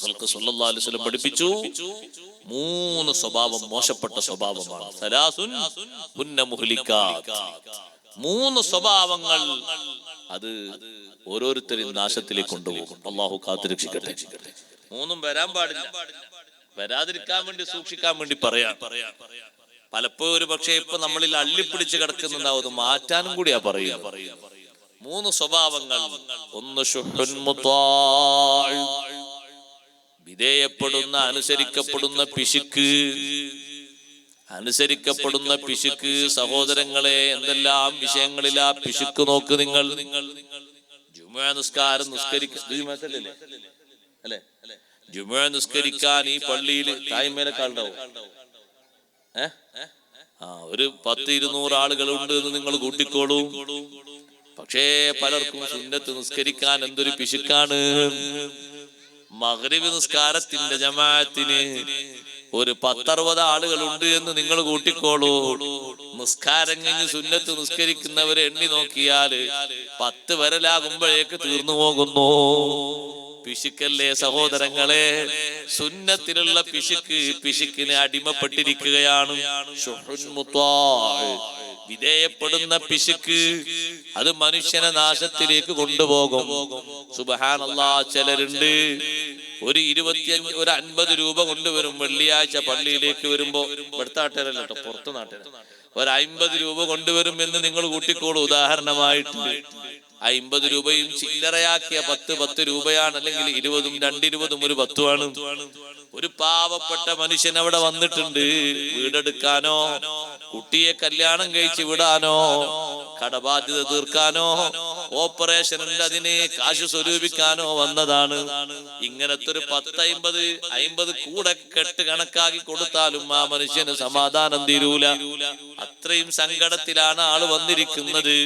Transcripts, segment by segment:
സല്ലല്ലാഹു അലൈഹി വസല്ലം പഠിപ്പിച്ചു, 3 സ്വഭാവം മോശപ്പെട്ട സ്വഭാവമാണ്. സലാസുൻ ഹുന്ന മുഹ്ലികാത്ത്. 3 സ്വഭാവങ്ങൾ അത് ഓരോരുത്തരെയും നാശത്തിലേക്ക് കൊണ്ടുപോകും. അള്ളാഹു കാത്തുരക്ഷിക്കട്ടെ. 3 വരാൻ പാടില്ല. വരാതിരിക്കാൻ വേണ്ടി സൂക്ഷിക്കാൻ വേണ്ടി പറയാം. പലപ്പോഴും ഒരു പക്ഷേ ഇപ്പൊ നമ്മളിൽ അള്ളിപ്പിടിച്ച് കിടക്കുന്നുണ്ടാവും, മാറ്റാനും കൂടിയാ പറയുക. 3 സ്വഭാവങ്ങൾ. ഒന്ന് ശുഹ്റുൻ മുതാഅ്, വിധേയപ്പെടുന്ന അനുസരിക്കപ്പെടുന്ന പിശുക്ക്. അനുസരിക്കപ്പെടുന്ന പിശുക്ക്. സഹോദരങ്ങളെ, എന്തെല്ലാം വിഷയങ്ങളിലാ പിശുക്ക് നോക്ക് നിങ്ങൾ. ജുമുഅ നിസ്കാരം അല്ലെ, ജുമുഅ നിസ്കരിക്കാൻ ഈ പള്ളിയിൽ തായ്മേലക്കാളുണ്ടാവും. ഒരു 100-200 ആളുകളുണ്ട് എന്ന് നിങ്ങൾ കൂട്ടിക്കോളൂ. പക്ഷേ പലർക്കും സുന്നത്ത് നിസ്കരിക്കാൻ എന്തൊരു പിശുക്കാണ്. മഗ്രിബ് നിസ്കാരത്തിന്റെ ജമാഅത്തിന് ഒരു 10-60 ആളുകളുണ്ട് എന്ന് നിങ്ങൾ കൂട്ടിക്കോളൂ. നിസ്കാരം കഴിഞ്ഞ് സുന്നത്ത് നിസ്കരിക്കുന്നവരെ എണ്ണി നോക്കിയാൽ 10 വരലാകുമ്പോഴേക്ക് തീർന്നു പോകുന്നു. പിശുക്കല്ലേ സഹോദരങ്ങളെ? സുന്നത്തിലുള്ള പിശുക്കിന് അടിമപ്പെട്ടിരിക്കുകയാണ്. വിധേയപ്പെടുന്ന പിശുക്ക് അത് മനുഷ്യനെ നാശത്തിലേക്ക് കൊണ്ടുപോകും. സുബ്ഹാനല്ലാഹ്, ചിലരുണ്ട് ഒരു 50 രൂപ കൊണ്ടുവരും. വെള്ളിയാഴ്ച പള്ളിയിലേക്ക് വരുമ്പോ, ഇവിടുത്തെ നാട്ടുകാരല്ല കേട്ടോ, പുറത്ത് നാട്ടുകാർ, ഒരു 50 രൂപ കൊണ്ടുവരും എന്ന് നിങ്ങൾ കൂട്ടിക്കോളൂ. ഉദാഹരണമായിട്ട് 50 രൂപയും ചില്ലറയാക്കിയ 10 രൂപയാണ്, അല്ലെങ്കിൽ 20ഉം 220ഉം ഒരു 10ആണ്. ഒരു പാവപ്പെട്ട മനുഷ്യൻ അവിടെ വന്നിട്ടുണ്ട്. വീടെടുക്കാനോ, കുട്ടിയെ കല്യാണം കഴിച്ച് വിടാനോ, കടബാധ്യത തീർക്കാനോ, ഓപ്പറേഷൻ ഉണ്ട് അതിന് കാശ് സ്വരൂപിക്കാനോ വന്നതാണ്. ഇങ്ങനത്തെ ഒരു 10-50 കൂടെ കെട്ട് കണക്കാക്കി കൊടുത്താലും ആ മനുഷ്യന് സമാധാനം തീരൂല. അത്രയും സങ്കടത്തിലാണ് ആള് വന്നിരിക്കുന്നത്.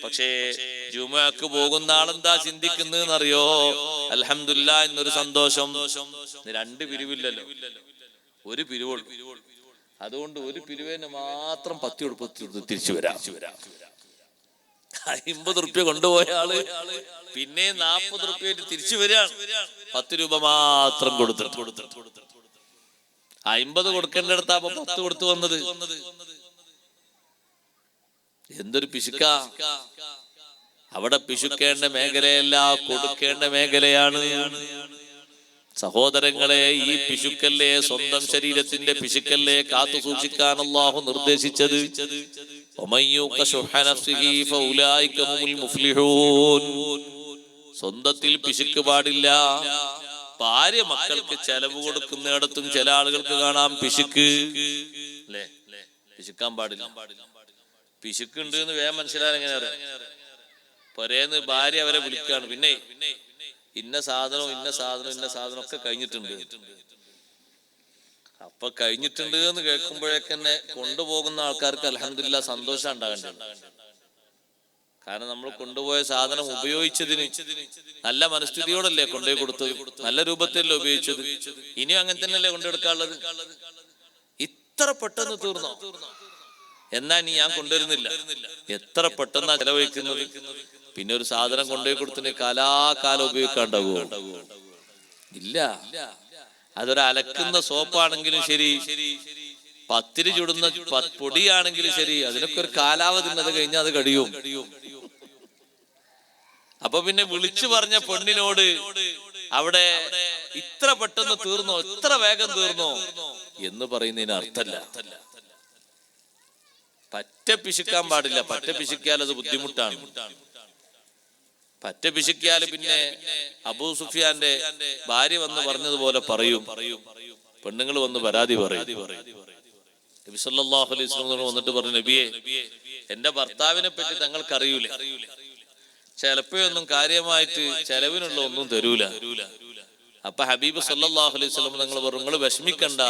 പക്ഷേ ജുമുഅക്ക് പോകുന്ന ആളെന്താ ചിന്തിക്കുന്നറിയോ? അൽഹംദുലില്ലാഹ്, എന്നൊരു സന്തോഷം. 2 പിരിവില്ലല്ലോ, ഒരു പിരിവുള്ളൂ. അതുകൊണ്ട് ഒരു പിരിവിന് മാത്രം 10 കൊടുത്ത് തിരിച്ചു വരാം. 50 റുപ്യ കൊണ്ടുപോയ ആള് പിന്നെ 40 റുപ്യ തിരിച്ചു വരികയാണ്. 10 രൂപ മാത്രം കൊടുത്തിട്ട് 50 കൊടുക്കേണ്ടടുത്താ 10 കൊടുത്തു വന്നത്. എന്തൊരു പിശുക്കാ! അവിടെ പിശുക്കേണ്ട മേഖലയല്ല, കൊടുക്കേണ്ട മേഖലയാണ്. സഹോദരങ്ങളെ, ഈ പിശുക്കല്ലേ, സ്വന്തം ശരീരത്തിന്റെ പിശുക്കല്ലേ കാത്തു സൂക്ഷിക്കാൻ അല്ലാഹു നിർദ്ദേശിച്ചത്. സ്വന്തത്തിൽ പിശുക്ക് പാടില്ല. ഭാര്യ മക്കൾക്ക് ചെലവ് കൊടുക്കുന്നിടത്തും ചില ആളുകൾക്ക് കാണാം പിശുക്ക്. അല്ലേ? പിശുക്കാൻ പാടില്ല. പിശുക്കുണ്ട് എന്ന് വേഗം മനസ്സിലാകാൻ എങ്ങനെ അറിയാം? പൊരേന്ന് ഭാര്യ അവരെ വിളിക്കാണ്, പിന്നെ ഇന്ന സാധനം ഒക്കെ കഴിഞ്ഞിട്ടുണ്ട്. അപ്പൊ കഴിഞ്ഞിട്ടുണ്ട് എന്ന് കേൾക്കുമ്പോഴേക്കന്നെ കൊണ്ടുപോകുന്ന ആൾക്കാർക്ക് അൽഹംദുലില്ലാഹ് സന്തോഷം ഉണ്ടാകേണ്ടത്. കാരണം നമ്മൾ കൊണ്ടുപോയ സാധനം ഉപയോഗിച്ചതിന് നല്ല മനസ്ഥിതിയോടല്ലേ കൊണ്ടുപോയി കൊടുത്തത്, നല്ല രൂപത്തിലല്ലേ ഉപയോഗിച്ചത്. ഇനിയും അങ്ങനെ തന്നെയല്ലേ കൊണ്ടെടുക്കാനുള്ളത്. ഇത്ര പെട്ടെന്ന് തീർന്നോ? എന്നാ നീ ഞാൻ കൊണ്ടുവരുന്നില്ല. എത്ര പെട്ടെന്നാ ചെലവഴിക്കുന്നത്. പിന്നെ ഒരു സാധനം കൊണ്ടുപോയി കൊടുത്തിന് കാലാകാലം ഉപയോഗിക്കാണ്ടാവോ? ഇല്ല. അതൊരു അലക്കുന്ന സോപ്പാണെങ്കിലും ശരി, പത്തിരി ചുടുന്ന പൊടിയാണെങ്കിലും ശരി, അതിനൊക്കെ ഒരു കാലാവധി അത് കഴിഞ്ഞാൽ അത് കഴിയും. അപ്പൊ പിന്നെ വിളിച്ചു പറഞ്ഞ പെണ്ണിനോട് അവിടെ ഇത്ര പെട്ടെന്ന് തീർന്നോ, ഇത്ര വേഗം തീർന്നോ എന്ന് പറയുന്നതിന് അർത്ഥമല്ല. പറ്റ പിശുക്കാൻ പാടില്ല. പറ്റ പിശുക്കിയാൽ അത് ബുദ്ധിമുട്ടാണ്. പറ്റ പിശുക്കിയാല് പിന്നെ അബൂ സുഫിയാന്റെ ഭാര്യ വന്ന് പറഞ്ഞതുപോലെ പറയും, പെണ്ണുങ്ങൾ വന്ന് പരാതി പറയും. നബി സല്ലല്ലാഹു അലൈഹി വസല്ലം വന്നിട്ട് പറഞ്ഞു, നബിയെ, എന്റെ ഭർത്താവിനെ പറ്റി തങ്ങൾക്ക് അറിയൂലേ? ചിലപ്പോഴൊന്നും കാര്യമായിട്ട് ചെലവിനുള്ള ഒന്നും തരൂല. അപ്പൊ ഹബീബ് സല്ലല്ലാഹു അലൈഹി വസല്ലം തങ്ങൾ പറഞ്ഞു, നിങ്ങൾ വിഷമിക്കണ്ട,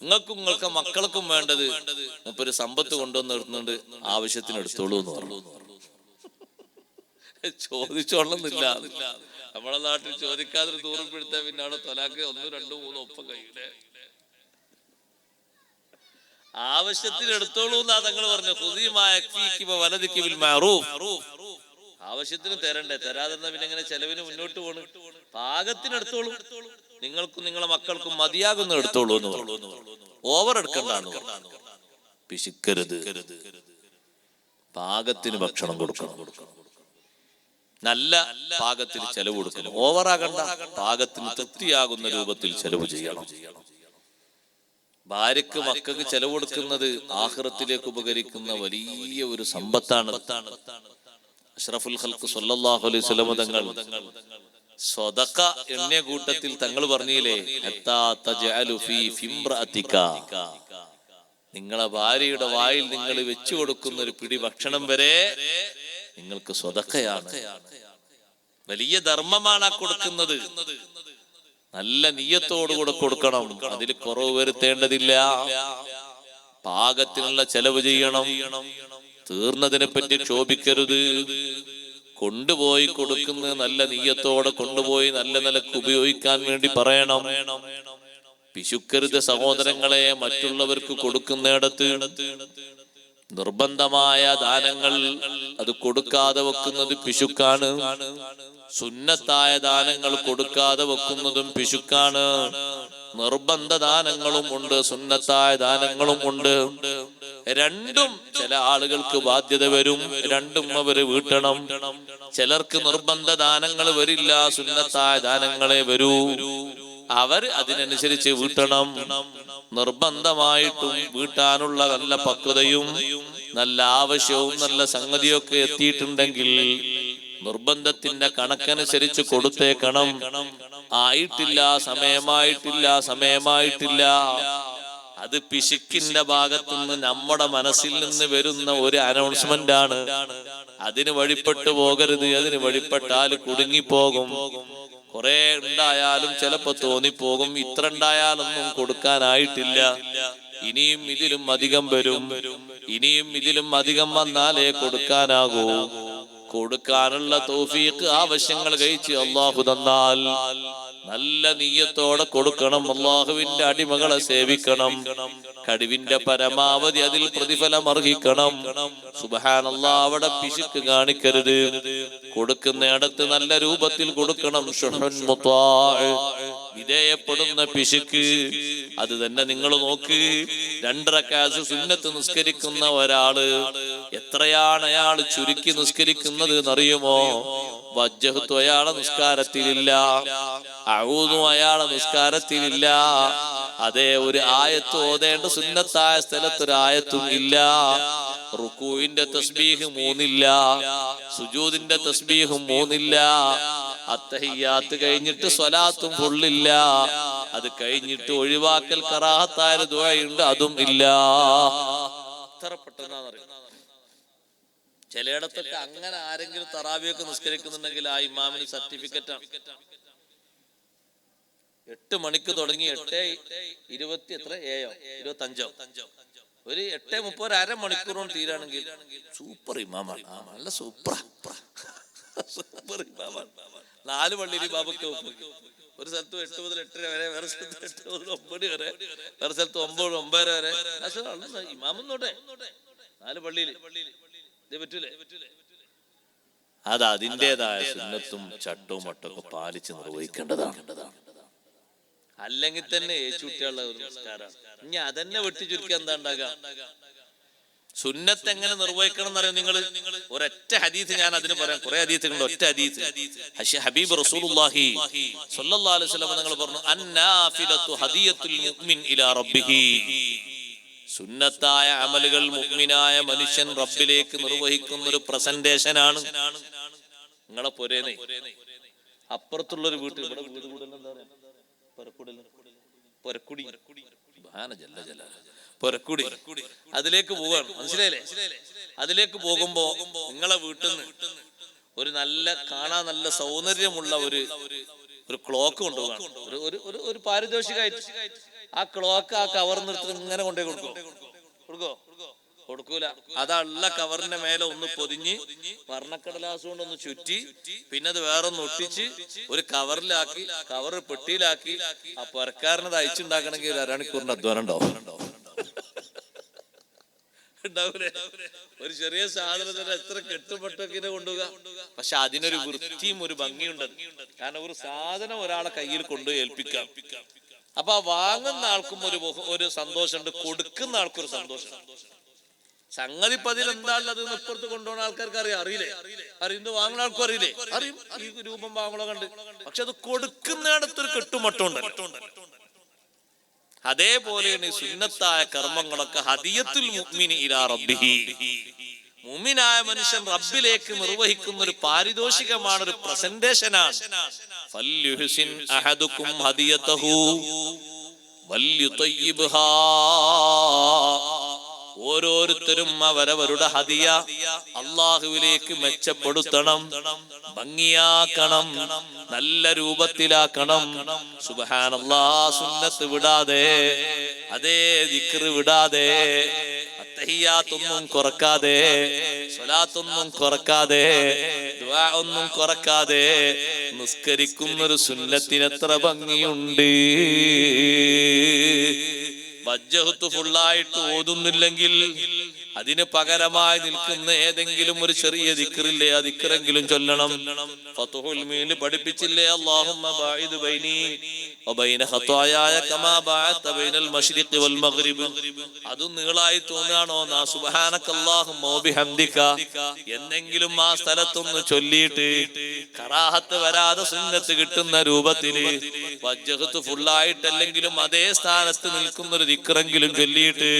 നിങ്ങൾക്കും നിങ്ങൾക്ക് മക്കൾക്കും വേണ്ടത് മുപ്പൊരു സമ്പത്ത് കൊണ്ടുവന്നിടുന്നുണ്ട്, ആവശ്യത്തിന് എടുത്തോളൂ എന്ന് പറഞ്ഞു. ചോദിച്ചോളന്നില്ല. നമ്മളെ നാട്ടിൽ ചോദിക്കാതെ ദൂരപ്പെടുത്താൻ പിന്നെ അവിടെ തൊലാക്ക് 1, 2, 3 ഒപ്പം കഴിയൂലേ? ആവശ്യത്തിന് എടുത്തോളൂ എന്നാ തങ്ങൾ പറഞ്ഞു. ആവശ്യത്തിന് തരണ്ടേ? തരാതിരുന്ന പിന്നെ ഇങ്ങനെ ചെലവിന് മുന്നോട്ട് പോണു. പാകത്തിന് എടുത്തോളൂ, നിങ്ങൾക്കും നിങ്ങളെ മക്കൾക്കും മതിയാകുന്ന എടുത്തോളൂ എന്ന് പറഞ്ഞു. ഓവർ എടുക്കണ്ടാന്ന് പറഞ്ഞു. പിശുക്കരുത്, പാകത്തിന് ഭക്ഷണം കൊടുക്കണം, നല്ല പാകത്തിൽ ചെലവ് കൊടുക്കണം. ഓവറാകണ്ട, പാകത്തിന് തൃപ്തിയാകുന്ന രൂപത്തിൽ ചെലവ് ചെയ്യണം. ഭാര്യക്ക് മക്കൾക്ക് ചെലവ് കൊടുക്കുന്നത് ആഖിറത്തിലേക്ക് ഉപകരിക്കുന്ന വലിയ ഒരു സമ്പത്താണ്. അഷ്റഫുൽ ഖൽഖ് സ്വല്ലല്ലാഹു അലൈഹി വസല്ലം തങ്ങൾ സ്വദഖ എണ്ണിയ കൂട്ടത്തിൽ തങ്ങൾ പറഞ്ഞില്ലേ, ഹത്താ തജ്അലു ഫീ ഫിംറഅതിക, നിങ്ങളെ ഭാര്യയുടെ വായിൽ നിങ്ങൾ വെച്ചു കൊടുക്കുന്ന ഒരു പിടി ഭക്ഷണം വരെ നിങ്ങൾക്ക് സ്വദഖയാണ്. വലിയ ധർമ്മമാണ് ആ കൊടുക്കുന്നത്. നല്ല നിയ്യത്തോടുകൂടെ കൊടുക്കണം. അതിൽ കുറവ് വരുത്തേണ്ടതില്ല. പാകത്തിനുള്ള ചെലവ് ചെയ്യണം. തീർന്നതിനെ പറ്റി ക്ഷോഭിക്കരുത്. കൊണ്ടുപോയി കൊടുക്കുന്നത് നല്ല നിയ്യത്തോടെ കൊണ്ടുപോയി നല്ല നിലക്ക് ഉപയോഗിക്കാൻ വേണ്ടി പറയണം. പിശുക്കരുത് സഹോദരങ്ങളെ. മറ്റുള്ളവർക്ക് കൊടുക്കുന്നിടത്ത് നിർബന്ധമായ ദാനങ്ങൾ അത് കൊടുക്കാതെ വെക്കുന്നത് പിശുക്കാണ്. സുന്നത്തായ ദാനങ്ങൾ കൊടുക്കാതെ വെക്കുന്നതും പിശുക്കാണ്. നിർബന്ധ ദാനങ്ങളും ഉണ്ട്, സുന്നത്തായ ദാനങ്ങളും ഉണ്ട്. രണ്ടും ചില ആളുകൾക്ക് ബാധ്യത വരും, രണ്ടും അവര് വീട്ടണം. ചിലർക്ക് നിർബന്ധ ദാനങ്ങൾ വരില്ല, സുന്നത്തായ ദാനങ്ങളെ വരൂ. അവർ അതിനനുസരിച്ച് വീട്ടണം. നിർബന്ധമായിട്ടും വീട്ടാനുള്ള നല്ല പക്വതയും നല്ല ആവശ്യവും നല്ല സംഗതിയൊക്കെ എത്തിയിട്ടുണ്ടെങ്കിൽ നിർബന്ധത്തിന്റെ കണക്കനുസരിച്ച് കൊടുത്തേക്കണം. ആയിട്ടില്ല, സമയമായിട്ടില്ല, അത് പിശുക്കിന്റെ ഭാഗത്തുനിന്ന് നമ്മുടെ മനസ്സിൽ നിന്ന് വരുന്ന ഒരു അനൗൺസ്മെന്റ് ആണ്. അതിന് വഴിപ്പെട്ടു പോകരുത്. അതിന് വഴിപ്പെട്ടാൽ കുടുങ്ങിപ്പോകും. കുറെ ഉണ്ടായാലും ചിലപ്പോ തോന്നിപ്പോകും, ഇത്ര ഉണ്ടായാലൊന്നും കൊടുക്കാനായിട്ടില്ല, ഇനിയും ഇതിലും അധികം വരും, ഇനിയും ഇതിലും അധികം വന്നാലേ കൊടുക്കാനാകൂ. കൊടുക്കാനുള്ള തൗഫീഖ് ആവശ്യങ്ങൾ കഴിച്ച് അള്ളാഹു തന്നാൽ നല്ല നിയ്യത്തോടെ കൊടുക്കണം. അള്ളാഹുവിന്റെ അടിമകളെ സേവിക്കണം. കഴിവിന്റെ പരമാവധി അതിൽ പ്രതിഫലം അർഹിക്കണം. സുബ്ഹാനല്ലാഹ്, അവിടെ പിശുക്ക് കാണിക്കരുത്. കൊടുക്കുന്നിടത്ത് നല്ല രൂപത്തിൽ കൊടുക്കണം. ശുഹ്ഉൻ മുതാഅ്, വിധേയപ്പെടുന്ന പിശുക്ക് അത് തന്നെ. നിങ്ങൾ നോക്ക്, 2 റക്അത്ത് സുന്നത്ത് നിസ്കരിക്കുന്ന ഒരാള് എത്രയാണ് അയാൾ ചുരുക്കി നിസ്കരിക്കുന്നത് എന്നറിയുമോ? വജ്ജഹ്തു അയാളെ നിസ്കാരത്തിലില്ല, അഊദു അയാളെ നിസ്കാരത്തിലില്ല. അതേ, ഒരു ആയത്ത് ഓതേണ്ട സുന്നത്തായ സ്ഥലത്തൊരു ആയത്തും ഇല്ല. റുകൂഇന്റെ തസ്ബീഹ് 3 ഇല്ല, സുജൂദിന്റെ തസ്ബീഹും 3 ഇല്ല. അത്തഹിയ്യാത്ത് കഴിഞ്ഞിട്ട് സ്വലാത്തും ഫുള്ളില്ല. അത് കഴിഞ്ഞിട്ട് ഒഴിവാക്കൽ കറാഹത്തായ ദുആയുണ്ട്, അതും ഇല്ല. എത്ര പെട്ടെന്നാണെന്നറിയാം. ചിലയിടത്തൊക്കെ അങ്ങനെ ആരെങ്കിലും തറാവിയൊക്കെ നിസ്കരിക്കുന്നുണ്ടെങ്കിൽ ആ ഇമാമിന് സർട്ടിഫിക്കറ്റ് ആണ്. 8 മണിക്ക് തുടങ്ങി 8:25 ഒരു 8:30 അരമണിക്കൂർ കൊണ്ട് തീരാണെങ്കിൽ സൂപ്പർ ഇമാമാണ്. നല്ല സൂപ്പർ ഇമാമാണ്. 4 പള്ളിയിൽ ഇമാമൊക്കെ ഒരു സ്ഥലത്ത് 8 മുതൽ 8:30 വരെ, വേറെ സ്ഥലത്ത് 8 മുതൽ 9 വരെ, വേറെ സ്ഥലത്ത് 9, 9:30 വരെ. ഇമാമെന്നോട്ടെ 4 പള്ളിയിൽ ഇത് പറ്റൂലേ? അത് അതിൻ്റെതായ സുന്നത്തും ചട്ടവും മട്ടൊക്കെ പാലിച്ച് നിർവഹിക്കേണ്ടതാണ്. അല്ലെങ്കിൽ തന്നെ ഏച്ചുട്ടിയുള്ള ഒരു നിസ്കാരമാണ്. ഇനി അതന്നെ വെട്ടി ചുരുക്കി എന്താ ഉണ്ടാകുക? സുന്നത്ത് എങ്ങനെ നിർവഹിക്കണം എന്നറിയാം നിങ്ങൾ? ഒരൊറ്റ ഹദീസ് ഞാൻ അതിന് പറയാം. കുറെ ഹദീസുകളുണ്ട്, ഒറ്റ ഹദീസ്. ഹബീബ് റസൂലുള്ളാഹി സ്വല്ലല്ലാഹു അലൈഹി വസല്ലം തങ്ങൾ പറഞ്ഞു, അന്നാഫിലത്തു ഹദിയത്തുൽ മുഅ്മിൻ ഇലാ റബ്ബിഹി. സുന്നത്തായ അമലുകൾ മുഅ്മിനായ മനുഷ്യൻ റബ്ബിലേക്ക് നിർവഹിക്കുന്ന ഒരു പ്രസന്റേഷൻ ആണ്. നിങ്ങളെ പൊരേന്ന് അപ്പുറത്തുള്ളൊരു വീട്ടിൽ, ഇവിടെ വീട് കൂടൽ എന്താ പറയാ, പൊരക്കുടി, അതിലേക്ക് പോവാണ്. മനസ്സിലായില്ലേ? അതിലേക്ക് പോകുമ്പോ നിങ്ങളെ വീട്ടിൽ നിന്ന് ഒരു നല്ല കാണാൻ നല്ല സൗന്ദര്യമുള്ള ഒരു ക്ലോക്ക് കൊണ്ടുപോകാണ്. ഒരു പാരിതോഷികമായിട്ട് ആ ക്ലോക്ക് ആ കവർ നിർത്തി ഇങ്ങനെ കൊണ്ടുപോയി കൊടുക്കൂല. അതുള്ള കവറിന്റെ മേലെ ഒന്ന് പൊതിഞ്ഞ് വർണ്ണക്കടലാസ് കൊണ്ടൊന്ന് ചുറ്റി, പിന്നെ അത് വേറൊന്ന് ഒട്ടിച്ച് ഒരു കവറിലാക്കി, കവർ പെട്ടിയിലാക്കി ആ പുരക്കാരനത് അയച്ചുണ്ടാക്കണമെങ്കിൽ 1 അരമണിക്കൂറിന്റെ അധ്വാനം ഉണ്ടാവും. ഉണ്ടാവൂലേ? ഒരു ചെറിയ സാധനത്തിന് എത്ര കെട്ടുപട്ടൊക്കെ കൊണ്ടുപോകുക. പക്ഷെ അതിനൊരു വൃത്തിയും ഒരു ഭംഗിയുണ്ട്. കാരണം ഒരു സാധനം ഒരാളെ കയ്യിൽ കൊണ്ടുപോയി ഏൽപ്പിക്കാം. അപ്പൊ ആ വാങ്ങുന്ന ആൾക്കും ഒരു സന്തോഷമുണ്ട്, കൊടുക്കുന്ന ആൾക്കൊരു സന്തോഷം. സംഗതി പതിൽ എന്താണുള്ളത് ഇപ്പുറത്ത് കൊണ്ടുപോകുന്ന ആൾക്കാർക്ക് അറിയില്ലേ? അറിയുന്നത് വാങ്ങുന്ന ആൾക്കും അറിയില്ലേ? അറിയും, ഈ രൂപം വാങ്ങണോ കണ്ട്. പക്ഷെ അത് കൊടുക്കുന്നിടത്തൊരു കെട്ടുമട്ടുണ്ട്. അതേപോലെയാണ് ഈ സുന്നത്തായ കർമ്മങ്ങളൊക്കെ ഹദിയത്തുൽ മുഅ്മിനി ഇലാ റബ്ബിഹി. മുഅ്മിനായ മനുഷ്യൻ റബ്ബിലേക്ക് നിർവഹിക്കുന്ന ഒരു പാരിതോഷികമാണ്, ഒരു പ്രസന്റേഷനാണ്. ഫല്യുഹ്സിൻ അഹദുക്കും ഹദിയതഹു വല്യുതയ്യിബ്ഹാ. ഓരോരുത്തരും അവരവരുടെ ഹദിയ അല്ലാഹുവിലേക്ക് മെച്ചപ്പെടുത്തണം, ഭംഗിയാക്കണം, നല്ല രൂപത്തിലാക്കണം. സുബ്ഹാനല്ലാഹ്, സുന്നത്ത് വിടാതെ, അതേ ദിക്ർ വിടാതെ, അത്തഹിയ്യാത്തൊന്നും കുറക്കാതെ, സ്വലാത്തൊന്നും കുറക്കാതെ, ദുആ ഒന്നും കുറക്കാതെ നിസ്കരിക്കുന്നൊരു സുന്നത്തിന് എത്ര ഭംഗിയുണ്ട്. വജ്ജഹത്ത് ഫുള്ളായിട്ട് ഓതുന്നില്ലെങ്കിൽ അതിന് പകരമായി നിൽക്കുന്ന ഏതെങ്കിലും ഒരു ചെറിയ ദിക്റില്ലേ, ആ ദിക്റെങ്കിലും ചൊല്ലണം. ഫത്ഹുൽ മീൻ പഠിപ്പിച്ചില്ലേ, അല്ലാഹുമ്മ ബഅദ് ബൈനി വബൈന ഖതായായ കമാ ബഅദത ബൈനൽ മശ്രിഖി വൽ മഗ്രിബ്. അത് നീളായി തോന്നാണോ, നാ സുബ്ഹാനകല്ലാഹുമ്മ വബിഹംദിക എന്നെങ്കിലും ആ സ്ഥലത്തൊന്ന് ചൊല്ലിയിട്ട് കറാഹത്ത് വരാതെ സുന്നത്ത് കിട്ടുന്ന രൂപത്തിൽ വജ്ജഹത്ത് ഫുള്ളായിട്ടല്ലെങ്കിലും അതേ സ്ഥാനത്ത് നിൽക്കുന്ന ഒരു ദിക്റെങ്കിലും ചൊല്ലിയിട്ട്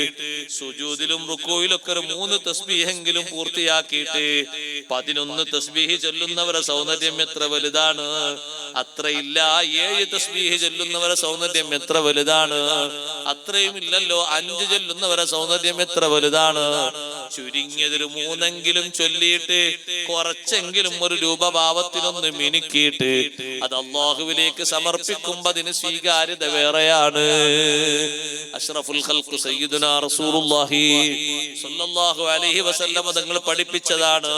സുജൂദിലും റുകൂയിലും 3 തസ്ബീഹെങ്കിലും പൂർത്തിയാക്കിയിട്ട് 11 തസ്ബീഹ് ചൊല്ലുന്നവരെ സൗന്ദര്യം എത്ര വലുതാണ്. അത്രയില്ല 7 തസ്ബീഹ് ചൊല്ലുന്നവരെ സൗന്ദര്യം എത്ര വലുതാണ്. അത്രയും ഇല്ലല്ലോ 5 ചൊല്ലുന്നവരെ സൗന്ദര്യം എത്ര വലുതാണ്. ചുരുങ്ങിയതൊരു 3 ചൊല്ലിയിട്ട് കുറച്ചെങ്കിലും ഒരു രൂപഭാവത്തിനൊന്ന് മിനുക്കിയിട്ട് അത് അല്ലാഹുവിലേക്ക് സമർപ്പിക്കുമ്പോൾ അതിന് സ്വീകാര്യത വേറെയാണ്. അഷ്റഫുൽ ഖൽഖ് സയ്യിദുനാ റസൂലുള്ളാഹി സ്വല്ലല്ലാഹു അലൈഹി വസല്ലം തങ്ങൾ പഠിപ്പിച്ചതാണ്.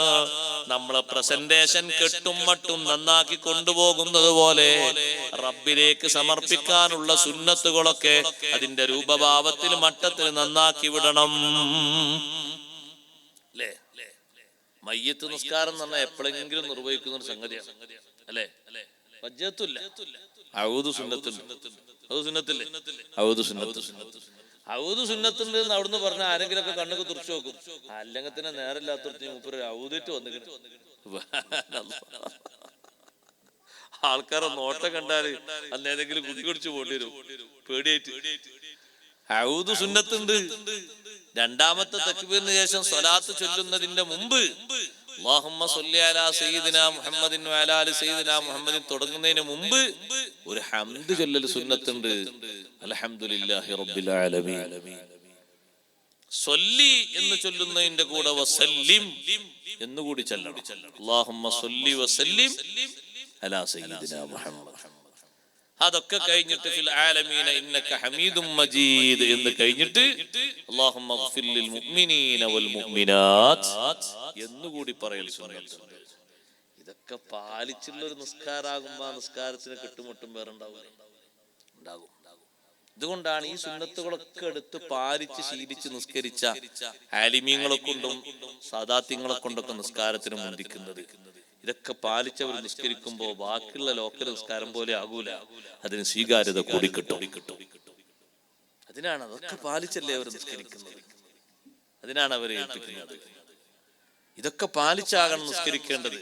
നമ്മളെ പ്രസന്റേഷൻ കെട്ടും മട്ടും നന്നാക്കി കൊണ്ടുപോകുന്നത് പോലെ റബ്ബിലേക്ക് സമർപ്പിക്കാനുള്ള സുന്നത്തുകളൊക്കെ അതിന്റെ രൂപഭാവത്തിൽ മട്ടത്തിൽ നന്നാക്കി വിടണം. അല്ലേ? മയ്യത്ത് നിസ്കാരം എന്ന് പറഞ്ഞാൽ എപ്പോഴെങ്കിലും നിർവഹിക്കുന്ന ഒരു സംഗതിയാണ്, അല്ലേ? വജ്ജത്തുല്ല, ഔദു സുന്നത്തുണ്ട്. ഔദു സുന്നത്തില്ലേ? ഔദു സുന്നത്ത്. ഔദു സുന്നത്തുണ്ട് എന്ന് അവിടുന്ന് പറഞ്ഞ ആരെങ്കിലും ഒക്കെ കണ്ണൊക്കെ തുറച്ചു നോക്കും. അല്ലെങ്കിൽ തന്നെ നേരമില്ലാത്ത മൂപ്പര് ഔദിട്ട് വന്നിട്ട് ആൾക്കാരെ നോട്ടം കണ്ടാല് അന്ന് ഏതെങ്കിലും കുട്ടി കുടിച്ചു പോണ്ടി വരും പേടിയായിട്ട്. ഔദു സുന്നത്തുണ്ട്. രണ്ടാമത്തെ തക്ബീറിന് ശേഷം സ്വലാത്ത് ചൊല്ലുന്നതിന്റെ മുമ്പ് അല്ലാഹുമ്മ സ്വല്ലി അലാ സയ്യിദിനാ മുഹമ്മദിൻ വഅലാ ആലി സയ്യിദിനാ മുഹമ്മദിൻ തുടങ്ങുന്നതിന് മുമ്പ് ഒരു ഹംദ് ചൊല്ലൽ സുന്നത്തുണ്ട്. അൽഹംദുലില്ലാഹി റബ്ബിൽ ആലമീൻ. സ്വല്ലി എന്ന് ചൊല്ലുന്നതിന്റെ കൂടെ വസല്ലിം എന്നുകൂടി ചൊല്ലണം. അല്ലാഹുമ്മ സ്വല്ലി വസല്ലിം അലാ സയ്യിദിനാ മുഹമ്മദ്. അതൊക്കെ കഴിഞ്ഞിട്ട് ഫിൽ ആലമീന ഇന്നക ഹമീദും മജീദ് എന്ന് കഴിഞ്ഞിട്ട് അല്ലാഹുമ്മഗ്ഫിർ ലിൽ മുഅ്മിനീന വൽ മുഅ്മിനാത്ത് എന്നുകൂടി പറയൽ സുന്നത്തുണ്ട്. ഇതൊക്കെ പാലിച്ചുള്ള ഒരു നിസ്കാരാകുമ്പോ ആ നിസ്കാരത്തിന് കെട്ടുമുട്ടും വേറെ ഉണ്ടാകും. ഇതുകൊണ്ടാണ് ഈ സുന്നത്തുകളൊക്കെ എടുത്ത് പാലിച്ച് ശീലിച്ച് നിസ്കരിച്ച ആലിമീങ്ങളെ കൊണ്ടും സാദാത്യങ്ങളെ കൊണ്ടൊക്കെ നിസ്കാരത്തിന് മുന്തിക്കുന്നത്. ഇതൊക്കെ പാലിച്ചവർ നിസ്കരിക്കുമ്പോ ബാക്കിയുള്ള ലോക്കൽ നിസ്കാരം പോലെ ആകൂല, അതിന് സ്വീകാര്യത കൂടി കിട്ടും. അതിനാണ് അതൊക്കെ പാലിച്ചല്ലേ അവർ നിസ്കരിക്കുന്നത്, അതിനാണ് അവരെ ഏൽപ്പിക്കുന്നത്. ഇതൊക്കെ പാലിച്ചാകണം നിസ്കരിക്കേണ്ടത്.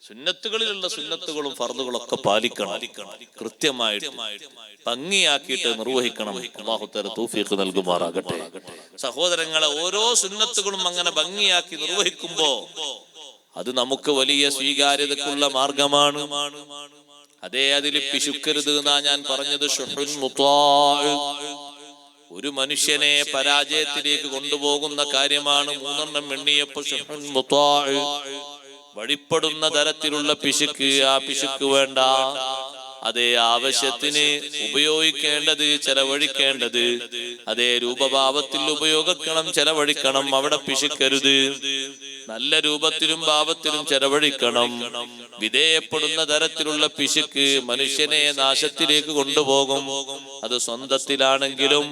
സുന്നത്തുകളിലുള്ള സുന്നത്തുകളും ഫർദുകളൊക്കെ പാലിക്കണം, കൃത്യമായിട്ട് ഭംഗിയാക്കിയിട്ട് നിർവഹിക്കണം. അല്ലാഹു തആല തൗഫീഖ് നൽകുമാറാകട്ടെ. സഹോദരങ്ങളെ, ഓരോ സുന്നത്തുകളും അങ്ങനെ ഭംഗിയാക്കി നിർവഹിക്കുമ്പോ അത് നമുക്ക് വലിയ സ്വീകാര്യതക്കുള്ള മാർഗമാണ്. അതേ, അതിൽ പിശുക്കരുത് എന്നാ ഞാൻ പറഞ്ഞത്. ഷുഹുൻ മുതാഅ്, ഒരു മനുഷ്യനെ പരാജയത്തിലേക്ക് കൊണ്ടുപോകുന്ന കാര്യമാണ്. 3 എണ്ണിയപ്പോൾ ഷുഹുൻ മുതാഅ്, വഴിപ്പെടുന്ന തരത്തിലുള്ള പിശുക്ക്. ആ പിശുക്ക് വേണ്ട. അതേ, ആവശ്യത്തിന് ഉപയോഗിക്കേണ്ടത് ചെലവഴിക്കേണ്ടത് അതേ രൂപഭാവത്തിൽ ഉപയോഗിക്കണം, ചെലവഴിക്കണം. അവിടെ പിശുക്കരുത്. നല്ല രൂപത്തിലും ഭാവത്തിലും ചെലവഴിക്കണം. വിധേയപ്പെടുന്ന തരത്തിലുള്ള പിശുക്ക് മനുഷ്യനെ നാശത്തിലേക്ക് കൊണ്ടുപോകും. അത് സ്വന്തത്തിലാണെങ്കിലും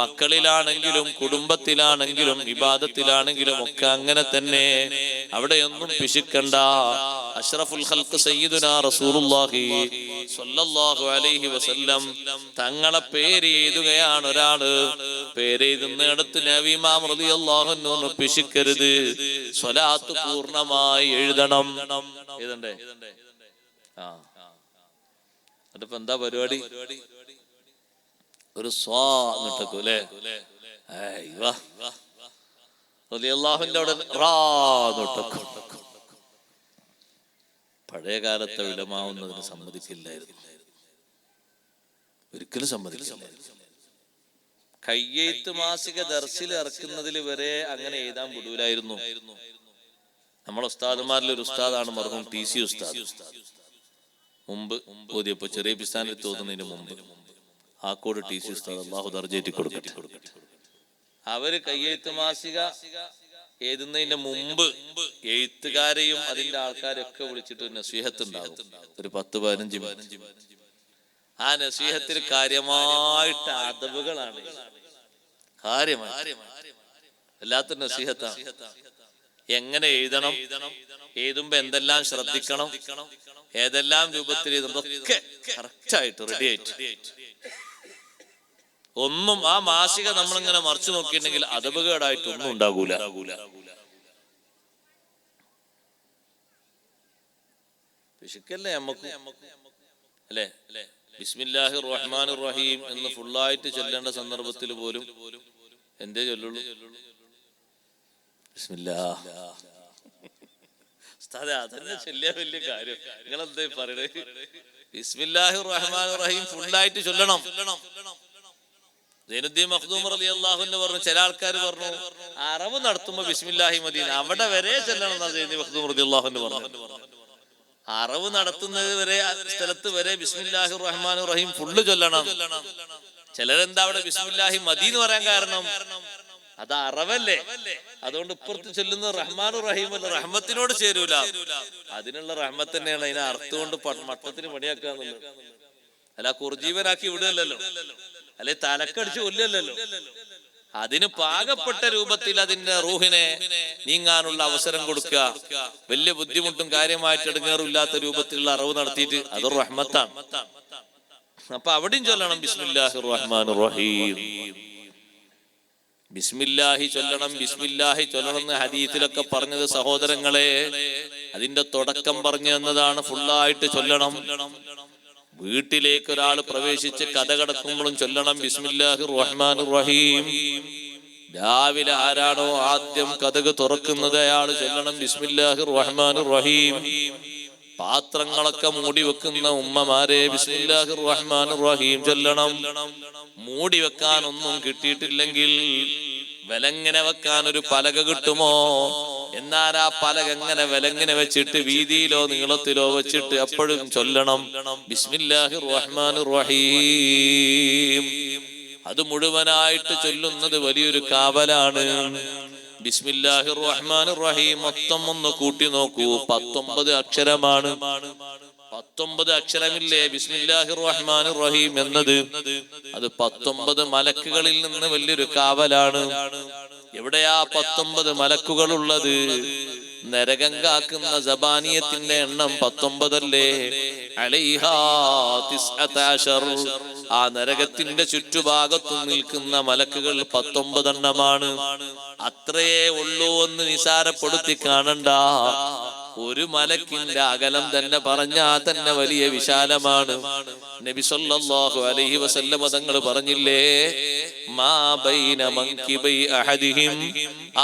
മക്കളിലാണെങ്കിലും കുടുംബത്തിലാണെങ്കിലും ഇബാദത്തിലാണെങ്കിലും ഒക്കെ അങ്ങനെ തന്നെ. അവിടെയൊന്നും പിശുക്കണ്ട. അഷ്റഫുൽ ഖൽഖ് സയ്യിദുനാ റസൂലുള്ളാഹി സ്വല്ലല്ലാഹു അലൈഹി വസല്ലം തങ്ങളെ പേര് എഴുതുകയാണ്. ഒരാള് പേര് എഴുതുന്നിടത്ത് നബി ഇമാം റളിയല്ലാഹു അൻഹു പിശുക്കരുത്, സ്വലാത്ത് പൂർണ്ണമായി എഴുതണം. എഴുതണ്ടേ? അതിപ്പോ എന്താ പരിപാടി? ഒരു സ്വാ എന്നിട്ടേക്കും അല്ലേ? റളിയല്ലാഹുവിന്റെ അവിടെ റാ എന്നിട്ടേക്കും. പഴയ കാലത്തെ വിലമാവുന്നതിന് സമ്മതിക്കില്ലായിരുന്നു, ഒരിക്കലും സമ്മതിക്കില്ലായിരുന്നു. കയ്യെഴുത്ത് മാസിക ദർസിൽ ഇറക്കുന്നതിൽ വരെ അങ്ങനെ എഴുതാൻ വിടൂലായിരുന്നു. നമ്മളെ ഉസ്താദുമാരിൽ ഒരു ഉസ്താദാണ് മർഹൂം TC ഉസ്താദ്. മുമ്പ് ഓതിയപ്പോ ചെറിയ പിസ്ഥാനിൽ തോന്നുന്നതിന് മുമ്പ് ആക്കോട് TC ഉസ്താദ്, അള്ളാഹു ദർജയേറ്റി കൊടുക്കട്ടെ. അവര് കയ്യെഴുത്ത് മാസിക എഴുതുന്നതിന്റെ മുമ്പ് എഴുത്തുകാരെയും അതിന്റെ ആൾക്കാരെയൊക്കെ വിളിച്ചിട്ട് നസീഹത്ത് ഉണ്ടാകും, ഒരു 10-15 മിനിറ്റ്. ആ നസീഹത്തിൽ കാര്യമായിട്ട് അദബുകളാണ്, കാര്യമായി അല്ലാത്ത നസീഹത്താണ്. എങ്ങനെ എഴുതണം, എഴുതുമ്പോ എന്തെല്ലാം ശ്രദ്ധിക്കണം, ഏതെല്ലാം രൂപത്തിൽ എഴുതുമ്പൊക്കെ കറക്റ്റായിട്ട് റെഡി ആയിട്ട്. ഒന്നും ആ മാസിക നമ്മളിങ്ങനെ മറിച്ചു നോക്കിയിട്ടുണ്ടെങ്കിൽ അദബുകേടായിട്ട് ഒന്നും ഉണ്ടാകൂല. പിശുക്കല്ലേ നമുക്ക് അല്ലേ? ബിസ്മില്ലാഹിർ റഹ്മാനിർ റഹീം എന്ന് ഫുള്ളായിട്ട് ചൊല്ലേണ്ട സന്ദർഭത്തിൽ പോലും എന്തേ ചൊല്ലുള്ളൂ? ബിസ്മില്ലാഹ്. അതന്നെ ചൊല്ലിയ വലിയ കാര്യം. നിങ്ങളെന്താ പറയണേ? ബിസ്മില്ലാഹിർ റഹ്മാനിർ റഹീം ഫുള്ളായിട്ട് ചൊല്ലണം. സൈനുദ്ദീൻ മഖ്ദൂം റളിയല്ലാഹു അൻഹു പറഞ്ഞു, ചില ആൾക്കാർ പറഞ്ഞു അറവ് നടത്തുമ്പോ ബിസ്മില്ലാഹി മദീന അവിടെ വരെ ചെല്ലണം എന്നാ സൈനുദ്ദീൻ മഖ്ദൂം റളിയല്ലാഹു അൻഹു പറഞ്ഞു. അറവ് നടത്തുന്നത് വരെ സ്ഥലത്ത് വരെ ബിസ്മില്ലാഹിർ റഹ്മാനിർ റഹീം ഫുള്ള് ചൊല്ലണം. ചിലരെന്താ അവിടെ ബിസ്മില്ലാഹി മദീന പറയാൻ കാരണം അത് അറവല്ലേ, അതുകൊണ്ട് ഇപ്പുറത്ത് ചൊല്ലുന്ന റഹ്മാനുർ റഹീം അല്ല, റഹ്മത്തിനോട് ചേരൂല. അതിനുള്ള റഹ്മത്ത് തന്നെയാണ് അതിനെ അർത്ഥം കൊണ്ട് മട്ടത്തിന് പണിയാക്കാന്നുള്ളത്. അല്ല കുർജീവനാക്കി വിടുകയല്ലോ, അല്ലെ തലക്കടിച്ച് കൊല്ലല്ലോ. അതിന് പാകപ്പെട്ട രൂപത്തിൽ അതിന്റെ റൂഹിനെ നീങ്ങാനുള്ള അവസരം കൊടുക്കുക. വലിയ ബുദ്ധിമുട്ടും കാര്യമായിട്ട് ഇടങ്ങേറില്ലാത്ത രൂപത്തിലുള്ള അറിവ് നടത്തിയിട്ട് അതൊരു റഹ്മത്താണ്. അപ്പൊ അവിടെയും ചൊല്ലണം ബിസ്മില്ലാഹിർ റഹ്മാനിർ റഹീം. ബിസ്മില്ലാഹി ചൊല്ലണം, ബിസ്മില്ലാഹി ചൊല്ലണം എന്ന് ഹദീസിലൊക്കെ പറഞ്ഞത് സഹോദരങ്ങളെ, അതിന്റെ തുടക്കം പറഞ്ഞു എന്നതാണ്. ഫുള്ളായിട്ട് ചൊല്ലണം. വീട്ടിലേക്ക് ഒരാൾ പ്രവേശിച്ച് കഥ കടക്കുമ്പോഴും ചൊല്ലണം ബിസ്മില്ലാഹിർ റഹ്മാനിർ റഹീം. രാവിലെ ആരാണോ ആദ്യം കതക് തുറക്കുന്നത് അയാൾ ചൊല്ലണം ബിസ്മില്ലാഹിർ റഹ്മാനിർ റഹീം. പാത്രങ്ങളൊക്കെ മൂടി വെക്കുന്ന ഉമ്മമാരെ ബിസ്മില്ലാഹിർ റഹ്മാനിർ റഹീം ചൊല്ലണം. മൂടി വെക്കാൻ ഒന്നും കിട്ടിയിട്ടില്ലെങ്കിൽ വിലങ്ങനെ വെക്കാൻ ഒരു പലക കിട്ടുമോ? എന്നാൽ ആ പലക എങ്ങനെ വിലങ്ങനെ വെച്ചിട്ട് വീതിയിലോ നീളത്തിലോ വെച്ചിട്ട് അപ്പോഴും ചൊല്ലണം ബിസ്മില്ലാഹിർ റഹ്മാനിർ റഹീം. അത് മുഴുവനായിട്ട് ചൊല്ലുന്നത് വലിയൊരു കാവലാണ്. ബിസ്മില്ലാഹിർ റഹ്മാനിർ റഹീം മൊത്തം ഒന്ന് കൂട്ടി നോക്കൂ, 19 അക്ഷരമാണ്. 19 അക്ഷരമില്ലേ ബിസ്മില്ലാഹിർ റഹ്മാനിർ റഹീം എന്നത്? അത് 19 മലക്കുകളിൽ നിന്ന് വലിയൊരു കാവലാണ്. എവിടെയാ 19 മലക്കുകൾ ഉള്ളത്? നരകം കാക്കുന്ന സബാനിയത്തിന്റെ എണ്ണം 19 അല്ലേ? അലൈഹാ 19. ആ നരകത്തിന്റെ ചുറ്റുഭാഗത്തും നിൽക്കുന്ന മലക്കുകൾ 19 എണ്ണമാണ്. അത്രയേ ഉള്ളൂ എന്ന് നിസാരപ്പെടുത്തി കാണണ്ട. ഒരു മലക്കിന്റെ അകലം തന്നെ പറഞ്ഞാൽ തന്നെ വലിയ വിശാലമാണ്. നബി സല്ലല്ലാഹു അലൈഹി വസല്ലം തങ്ങൾ പറഞ്ഞില്ലേ, മാ ബൈന മൻകിബൈ അഹദിഹിം,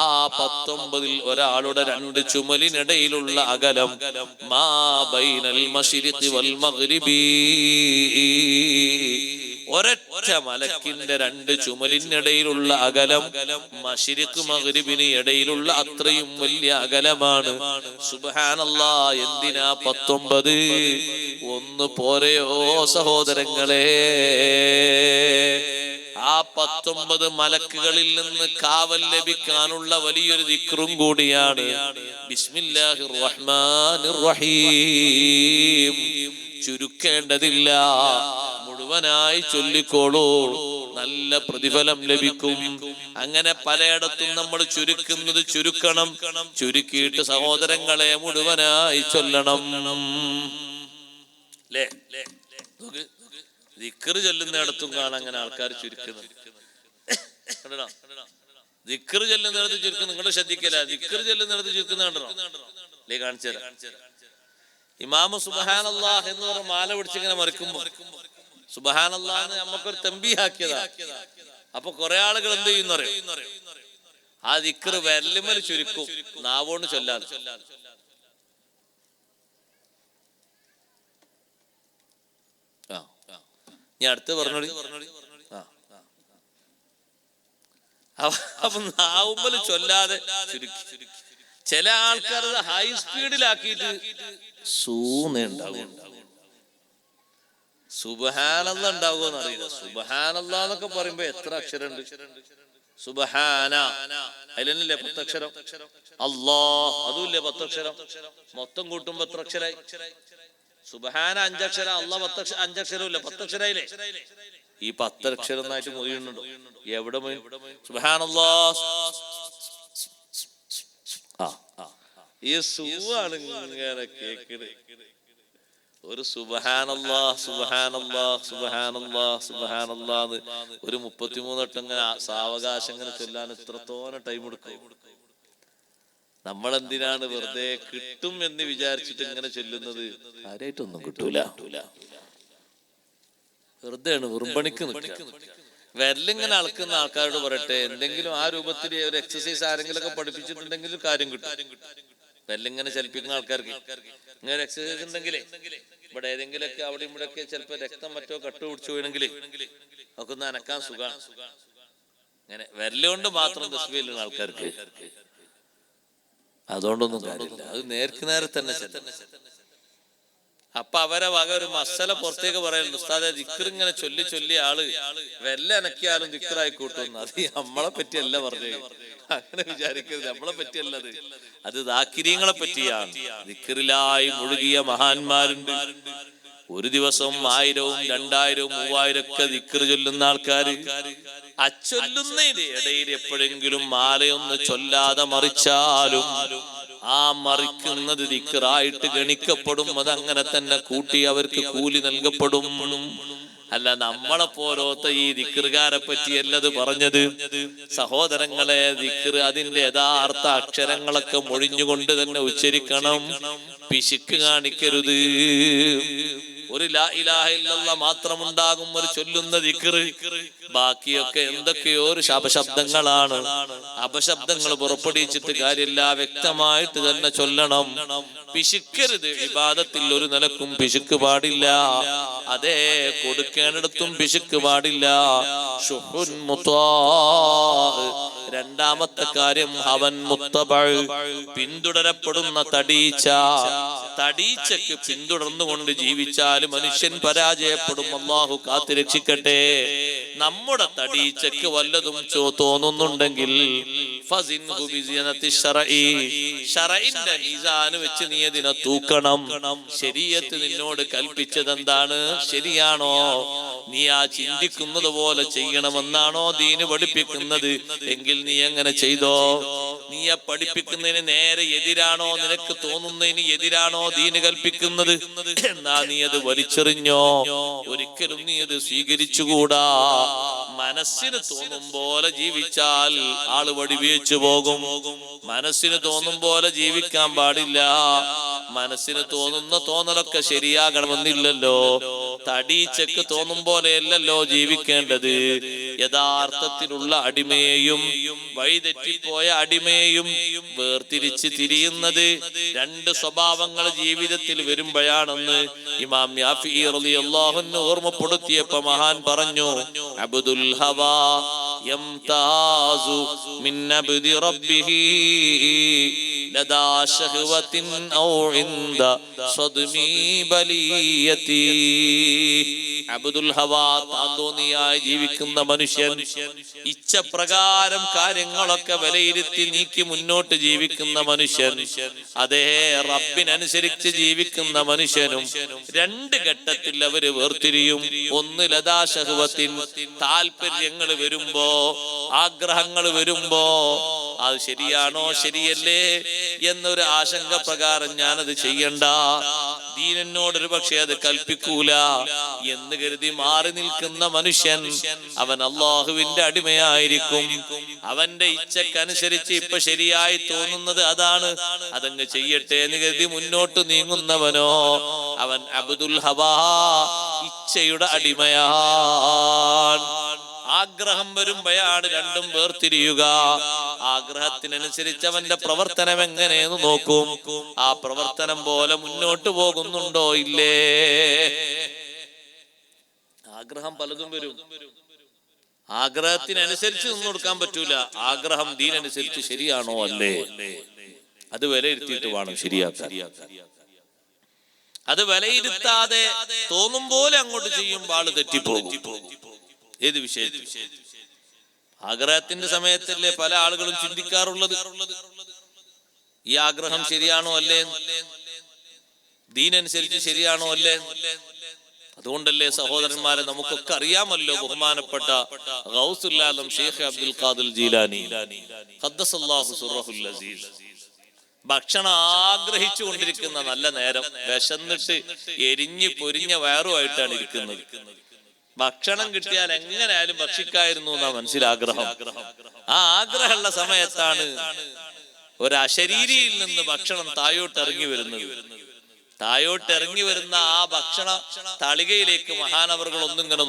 ആ 19 ഒരാളുടെ 2 ചുമലിനിടയിലുള്ള അകലം, മാ ബൈനൽ മശ്രിഖി വൽ മഗ്രിബി, ഒരൊറ്റ മലക്കിന്റെ 2 ചുമലിനിടയിലുള്ള അകലം മശ്രിഖ് മഗ്രിബിന് ഇടയിലുള്ള അത്രയും വലിയ അകലമാണ്. സുബ്ഹാനല്ലാഹ്, എന്തിനാ 19? ഒന്ന് പോരെയോ സഹോദരങ്ങളെ? ആ ആ 19 മലക്കുകളിൽ നിന്ന് കാവൽ ലഭിക്കാനുള്ള വലിയൊരു ദിക്റും കൂടിയാണ് ബിസ്മില്ലാഹിർ റഹ്മാനിർ റഹീം. ചുരുക്കേണ്ടതില്ല, മുഴുവനായി ചൊല്ലിക്കോളൂ, നല്ല പ്രതിഫലം ലഭിക്കും. അങ്ങനെ പലയിടത്തും നമ്മൾ ചുരുക്കുന്നത് ചുരുക്കണം, ചുരുക്കിയിട്ട് സഹോദരങ്ങളെ മുഴുവനായി ചൊല്ലണം. ദിക്ർ ചൊല്ലുന്നിടത്തും കാണാൻ അങ്ങനെ ആൾക്കാർ ചുരുക്കുന്നത്. ദിക്ർ ചൊല്ലുന്നിടത്ത് ചുരുക്കുന്നത് നിങ്ങൾ ശ്രദ്ധിക്കില്ല, ദിക്ർ ചൊല്ലുന്നിടത്ത് ചുരുക്കുന്ന കണ്ടോ? അല്ലേ, കാണിച്ചു തരാം. ഇമാമു സുബ്ഹാനല്ലാഹ് എന്ന് പറഞ്ഞ മാല പിടിച്ചിങ്ങനെ മറിക്കുമ്പോ സുബ്ഹാനല്ലാഹ് നമുക്കൊരു തംബീഹാക്കിയതാ. അപ്പൊ കുറെ ആളുകൾ എന്ത് ചെയ്യുന്ന അറിയോ? ആ ദിക്ർ വെല്ലുമൽ ചുരുക്കും, നാവോണ്ട് ചൊല്ലാതെ. ഞാൻ അടുത്ത് പറഞ്ഞോളി. അപ്പൊ നാവുമ്പല് ചൊല്ലാതെ ചുരുക്കി. ചില ആൾക്കാർ ഹൈ സ്പീഡിലാക്കിയിട്ട് സൂന്നുണ്ടാവും. സുബ്ഹാനല്ലാഹ് ഉണ്ടാവുമെന്ന് അറിയില്ല. സുബ്ഹാനല്ലാഹ് എന്നൊക്കെ പറയുമ്പോ എത്ര അക്ഷരമുണ്ട്? സുബ്ഹാന അതിലല്ലേ 10 അക്ഷരം, അല്ലാഹ് അതുമില്ലേ 10 അക്ഷരം, മൊത്തം കൂട്ടുമ്പോ എത്ര അക്ഷരായി? സുബ്ഹാന 5 അക്ഷരം, അല്ലാഹ് 5 അക്ഷരം ഇല്ല, 10 അക്ഷരായില്ലേ? ഈ 10 അക്ഷരം എന്നായിട്ട് മുറിയുന്നുണ്ടോ? എവിടെ സുബ്ഹാനല്ലാഹ്? ഈ സൂവാണ് ഇങ്ങനെ കേക്കണ്. ഒരു സുബ്ഹാനല്ലാഹ് സുബ്ഹാനല്ലാഹ് സുബ്ഹാനല്ലാഹ് സുബ്ഹാനല്ലാഹ് ഒരു 33 വട്ടം ഇങ്ങനെ സാവകാശം ഇങ്ങനെ ചൊല്ലാൻ എത്രത്തോളം ടൈം എടുക്കും? നമ്മളെന്തിനാണ് വെറുതെ കിട്ടും എന്ന് വിചാരിച്ചിട്ട് ഇങ്ങനെ ചൊല്ലുന്നത്? ആരായിട്ടൊന്നും കിട്ടൂല, വെറുതെയാണ് വെറുമ്പണിക്ക് നിൽക്കുക. വിരലിങ്ങനെ അളക്കുന്ന ആൾക്കാരോട് പറയട്ടെ, എന്തെങ്കിലും ആ രൂപത്തിൽ ഒരു എക്സസൈസ് ആരെങ്കിലും ഒക്കെ പഠിപ്പിച്ചിട്ടുണ്ടെങ്കിൽ കാര്യം കിട്ടും. വിരലിങ്ങനെ ചലിപ്പിക്കുന്ന ആൾക്കാർക്ക് ഇങ്ങനെ എക്സസൈസ് ഉണ്ടെങ്കിലേ ഇവിടെ ഏതെങ്കിലുമൊക്കെ അവിടെ ഇവിടെ ഒക്കെ ചിലപ്പോ രക്തം മറ്റോ കട്ടു പിടിച്ചു വീണെങ്കിലേ ഒക്കെ ഒന്ന് അനക്കാൻ സുഖമാണ്. ഇങ്ങനെ വിരലുകൊണ്ട് മാത്രം തസ്ബീഹ് ആൾക്കാർക്ക് അതുകൊണ്ടൊന്നും കാര്യമില്ല. അത് നേർക്ക് നേരെ തന്നെ. അപ്പൊ അവരെ വക ഒരു മസല പുറത്തേക്ക് പറയുന്നു, ഉസ്താദെ ദിക്ർ ഇങ്ങനെ ചൊല്ലി ചൊല്ലി ആള് വെല്ല അനക്കിയാലും ദിക്റായി കൂട്ടുന്നു. അത് നമ്മളെ പറ്റിയല്ല പറഞ്ഞത്, അങ്ങനെ വിചാരിക്കരുത്. നമ്മളെ പറ്റിയല്ല അത് ദാക്കിരീങ്ങളെ പറ്റിയാണ്. ദിക്റിലായി മുഴുകിയ മഹാന്മാരുണ്ട്. ഒരു ദിവസം 1000, 2000, 3000 ഒക്കെ ദിക്ർ ചൊല്ലുന്ന ആൾക്കാര്. അച്ചൊല്ലുന്നതിന്റെ ഇടയിൽ എപ്പോഴെങ്കിലും മാലയൊന്ന് ചൊല്ലാതെ മറിച്ചാലും ആ മറിക്കുന്നത് ദിക്റായിട്ട് ഗണിക്കപ്പെടും. അതങ്ങനെ തന്നെ കൂട്ടി അവർക്ക് കൂലി നൽകപ്പെടും. അല്ല നമ്മളെ പോലത്തെ ഈ ദിക്റുകാരെ പറ്റിയല്ലത് പറഞ്ഞത്. സഹോദരങ്ങളെ, ദിക്ർ അതിന്റെ യഥാർത്ഥ അക്ഷരങ്ങളൊക്കെ മൊഴിഞ്ഞുകൊണ്ട് തന്നെ ഉച്ചരിക്കണം. പിശുക്ക് കാണിക്കരുത്. ഒരു ലാ ഇലാഹ ഇല്ലല്ലാഹ് മാത്രമുണ്ടാകും ഒരു ചൊല്ലുന്ന ദിക്ർ. ബാക്കിയൊക്കെ എന്തൊക്കെയോ ഒരു അപശബ്ദങ്ങളാണ്. അപശബ്ദങ്ങൾ പുറപ്പെടുവിച്ചിട്ട് കാര്യമില്ല, വ്യക്തമായിട്ട് തന്നെ ചൊല്ലണം. പിശുക്കരുത്. ഇബാദത്തിൽ ഒരു നിലക്കും പിശുക്ക് പാടില്ല. അതേ, കൊടുക്കേണ്ടിടത്തും പിശുക്ക് പാടില്ല. രണ്ടാമത്തെ കാര്യം അവൻ മുത്തബഅ്, പിന്തുടരപ്പെടുന്ന തടീച്ച. തടീച്ചക്ക് പിന്തുടർന്നുകൊണ്ട് ജീവിച്ചാൽ മനുഷ്യൻ പരാജയപ്പെടും. അല്ലാഹു കാത്തുരക്ഷിക്കട്ടെ. നമ്മുടെ തടീച്ചക്ക് വല്ലതും തോന്നുന്നുണ്ടെങ്കിൽ ശറഇന്റെ മീസാൻ വെച്ച് നീ അതിനെ തൂക്കണം. ശരീഅത്ത് നിന്നോട് കൽപ്പിച്ചത് എന്താണ്? ശരിയാണോ? നീ ആ ചിന്തിക്കുന്നത് പോലെ ചെയ്യണമെന്നാണോ ദീന് പഠിപ്പിക്കുന്നത്? എങ്കിൽ നീ എങ്ങനെ ചെയ്തോ? നീ ആ പഠിപ്പിക്കുന്നതിന് നേരെ എതിരാണോ? നിനക്ക് തോന്നുന്നതിന് എതിരാണോ ദീന് കൽപ്പിക്കുന്നത്? എന്നാ നീ അത് വലിച്ചെറിഞ്ഞോ? ഒരിക്കലും നീ അത് സ്വീകരിച്ചുകൂടാ. മനസ്സിന് തോന്നും പോലെ ജീവിച്ചാൽ ആള് വടിവെച്ചു പോകും. മനസ്സിന് തോന്നും പോലെ ജീവിക്കാൻ പാടില്ല. മനസ്സിന് തോന്നുന്ന തോന്നലൊക്കെ ശരിയാകണമെന്നില്ലല്ലോ. തടീച്ചക്ക് തോന്നും പോലെയല്ലല്ലോ ജീവിക്കേണ്ടത്. യഥാർത്ഥത്തിലുള്ള അടിമയെയും വഴിതെറ്റിപ്പോയ അടിമയെയും വേർതിരിച്ച് തിരിയുന്നത് 2 സ്വഭാവങ്ങൾ ജീവിതത്തിൽ വരുമ്പോഴാണെന്ന് ഇമാം യാഫിഈ റളിയല്ലാഹു അൻഹു ഓർമ്മപ്പെടുത്തിയപ്പോ മഹാൻ പറഞ്ഞു, അബ്ദുൽ ഹവാ യംതാസു മിൻ അബ്ദി റബ്ബിഹി ലദാ ശഹ്വത്തിൻ ഔ ഇൻദ സ്വദ്മി ബലിയതി. അബ്ദുൽ ഹവാ, താന്തോന്നിയായി ജീവിക്കുന്ന മനുഷ്യൻ, ഇച്ഛപ്രകാരം കാര്യങ്ങളൊക്കെ വിലയിരുത്തി നീക്കി മുന്നോട്ട് ജീവിക്കുന്ന മനുഷ്യൻ, അതേ റബ്ബിനനുസരിച്ച് ജീവിക്കുന്ന മനുഷ്യനും രണ്ട് ഘട്ടത്തിൽ അവര് വേർതിരിയും. ഒന്ന് ലദാ ശഹ്വത്തിൻ, താല്പര്യങ്ങൾ വരുമ്പോ, ആഗ്രഹങ്ങൾ വരുമ്പോ അത് ശരിയാണോ ശരിയല്ലേ എന്നൊരു ആശങ്ക പ്രകാരം ഞാനത് ചെയ്യണ്ട, ദീൻ എന്നോടൊരു പക്ഷെ അത് കൽപ്പിക്കൂല എന്ന് കരുതി മാറി നിൽക്കുന്ന മനുഷ്യൻ അവൻ അള്ളാഹുവിന്റെ അടിമയായിരിക്കും. അവന്റെ ഇച്ഛക്കനുസരിച്ച് ഇപ്പൊ ശരിയായി തോന്നുന്നത് അതാണ്, അതങ്ങ് ചെയ്യട്ടെ എന്ന് കരുതി മുന്നോട്ട് നീങ്ങുന്നവനോ അവൻ അബ്ദുൽ ഹവാ, ഇച്ഛയുടെ അടിമയാണ്. ആഗ്രഹം വരുമ്പോഴാണ് രണ്ടും വേർതിരിയുക. ആഗ്രഹത്തിനനുസരിച്ച് അവന്റെ പ്രവർത്തനം എങ്ങനെയെന്ന് നോക്കും. ആ പ്രവർത്തനം പോലെ മുന്നോട്ട് പോകുന്നുണ്ടോ ഇല്ലേ. ആഗ്രഹം പലതും വരും. ആഗ്രഹത്തിനനുസരിച്ച് നിന്നു കൊടുക്കാൻ പറ്റൂല. ആഗ്രഹം ദീനനുസരിച്ച് ശരിയാണോ അല്ലേ, അത് വിലയിരുത്തിയിട്ട് വേണം ശരിയാക്കാൻ. അത് വിലയിരുത്താതെ തോന്നും പോലെ അങ്ങോട്ട് ചെയ്യുമ്പോൾ ആള് തെറ്റിപ്പോകും. ഏത് വിഷയത്തിൽ? ആഗ്രഹത്തിന്റെ സമയത്തല്ലേ പല ആളുകളും ചിന്തിക്കാറുള്ളത്, ഈ ആഗ്രഹം ശരിയാണോ അല്ലേ, ദീനനുസരിച്ച് ശരിയാണോ അല്ലേ. അതുകൊണ്ടല്ലേ സഹോദരന്മാരെ, നമുക്കൊക്കെ അറിയാമല്ലോ ബഹുമാനപ്പെട്ട ഗൗസുൽ ആലം ഷെയ്ഖ് അബ്ദുൽ ഖാദിർ ജീലാനി ഖദ്ദസല്ലാഹു സിർറഹുൽ അസീസ്, ഭക്ഷണം ആഗ്രഹിച്ചു കൊണ്ടിരിക്കുന്ന നല്ല നേരം, വിശന്നിട്ട് എരിഞ്ഞ് പൊരിഞ്ഞ വയറുമായിട്ടാണ് ഇരിക്കുന്നത്. ഭക്ഷണം കിട്ടിയാൽ എങ്ങനെയായാലും ഭക്ഷിക്കായിരുന്നു എന്നാ മനസ്സിലാഗ്രഹം. ആ ആഗ്രഹമുള്ള സമയത്താണ് ഒരു അശരീരിയിൽ നിന്ന് ഭക്ഷണം താഴോട്ട് ഇറങ്ങി വരുന്നത്. താഴോട്ട് ഇറങ്ങി വരുന്ന ആ ഭക്ഷണ തളികയിലേക്ക് മഹാനവറുകൾ ഒന്നിങ്ങനെ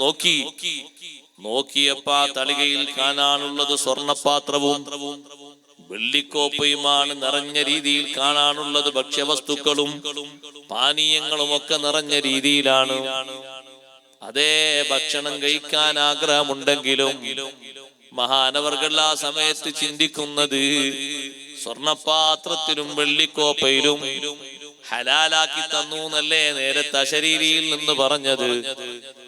നോക്കിയപ്പോ ആ തളികയിൽ കാണാനുള്ളത് സ്വർണപാത്രവും വെള്ളിക്കോപ്പയുമാണ്. നിറഞ്ഞ രീതിയിൽ കാണാനുള്ളത് ഭക്ഷ്യവസ്തുക്കളും പാനീയങ്ങളും ഒക്കെ നിറഞ്ഞ രീതിയിലാണ്. അതേ ഭക്ഷണം കഴിക്കാൻ ആഗ്രഹമുണ്ടെങ്കിലും മഹാനവർകൾ ആ സമയത്ത് ചിന്തിക്കുന്നത് സ്വർണപാത്രത്തിലും വെള്ളിക്കോപ്പയിലും ഹലാലാക്കി തന്നു എന്നല്ലേ നേരത്തെ അശരീരിയിൽ നിന്ന് പറഞ്ഞത്.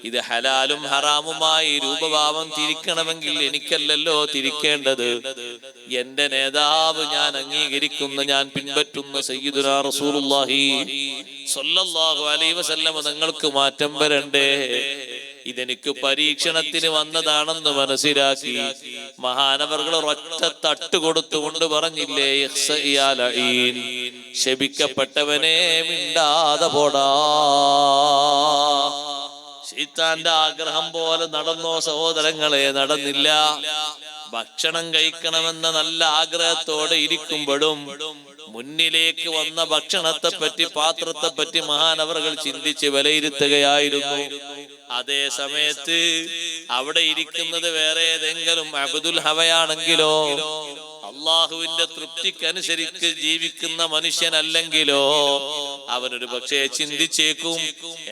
ഇത് ഹലാലും ഹറാമുമായി രൂപഭാവം തിരിക്കണമെങ്കിൽ എനിക്കല്ലല്ലോ തിരിക്കേണ്ടത്, എന്റെ നേതാവ്, ഞാൻ അംഗീകരിക്കുന്ന, ഞാൻ പിൻപറ്റുന്ന സയ്യിദുനാ റസൂലുള്ളാഹി സ്വല്ലല്ലാഹു അലൈഹി വസല്ലം നിങ്ങൾക്ക് മാറ്റം വരണ്ടേ. ഇതെനിക്ക് പരീക്ഷണത്തിന് വന്നതാണെന്ന് മനസ്സിലാക്കി മഹാനവർകൾ ഒറ്റ തട്ട് കൊടുത്തുകൊണ്ട് പറഞ്ഞില്ലേ, ശപിക്കപ്പെട്ടവനെ മിണ്ടാതെ പോടാ. ശൈത്താന്റെ ആഗ്രഹം പോലെ നടന്നോ സഹോദരങ്ങളെ? നടന്നില്ല. ഭക്ഷണം കഴിക്കണമെന്ന നല്ല ആഗ്രഹത്തോടെ ഇരിക്കുമ്പോഴും മുന്നിലേക്ക് വന്ന ഭക്ഷണത്തെ പറ്റി, പാത്രത്തെ പറ്റി മഹാനവറുകൾ ചിന്തിച്ച് വിലയിരുത്തുകയായിരുന്നു. അതേ സമയത്ത് അവിടെ ഇരിക്കുന്നത് വേറെ ഏതെങ്കിലും അബ്ദുൽ ഹവയാണെങ്കിലോ, അള്ളാഹുവിന്റെ തൃപ്തിക്കനുസരിച്ച് ജീവിക്കുന്ന മനുഷ്യനല്ലെങ്കിലോ അവനൊരു പക്ഷേ ചിന്തിച്ചേക്കും,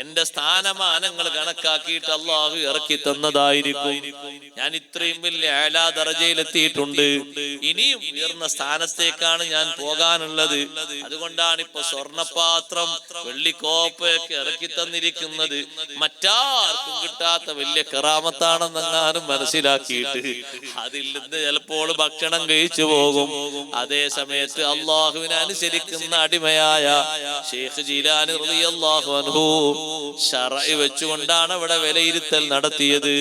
എന്റെ സ്ഥാനമാനങ്ങൾ കണക്കാക്കിയിട്ട് അള്ളാഹു ഇറക്കി തന്നതായിരിക്കും, ഞാൻ ഇത്രയും വലിയ ആലാ ദറജയിലെത്തിയിട്ടുണ്ട്, ഇനിയും ഉയർന്ന സ്ഥാനത്തേക്കാണ് ഞാൻ പോകാനുള്ളത്, അതുകൊണ്ടാണ് ഇപ്പൊ സ്വർണപാത്രം വെള്ളിക്കോപ്പയൊക്കെ ഇറക്കി തന്നിരിക്കുന്നത്, മറ്റാർക്കും കിട്ടാത്ത വലിയ കറാമത്താണെന്നെങ്ങാനും മനസ്സിലാക്കിയിട്ട് അതിൽ നിന്ന് ചിലപ്പോൾ ഭക്ഷണം കഴിച്ചു പോകും. അതേ സമയത്ത് അള്ളാഹുവിനെ അനുസരിക്കുന്ന അടിമയായ ഷെയ്ഖ് ജീലാനി റളിയല്ലാഹു അൻഹു ശറഅ് വെച്ചുകൊണ്ടാണ് അവിടെ വിലയിരുത്തൽ നടത്തിയത്.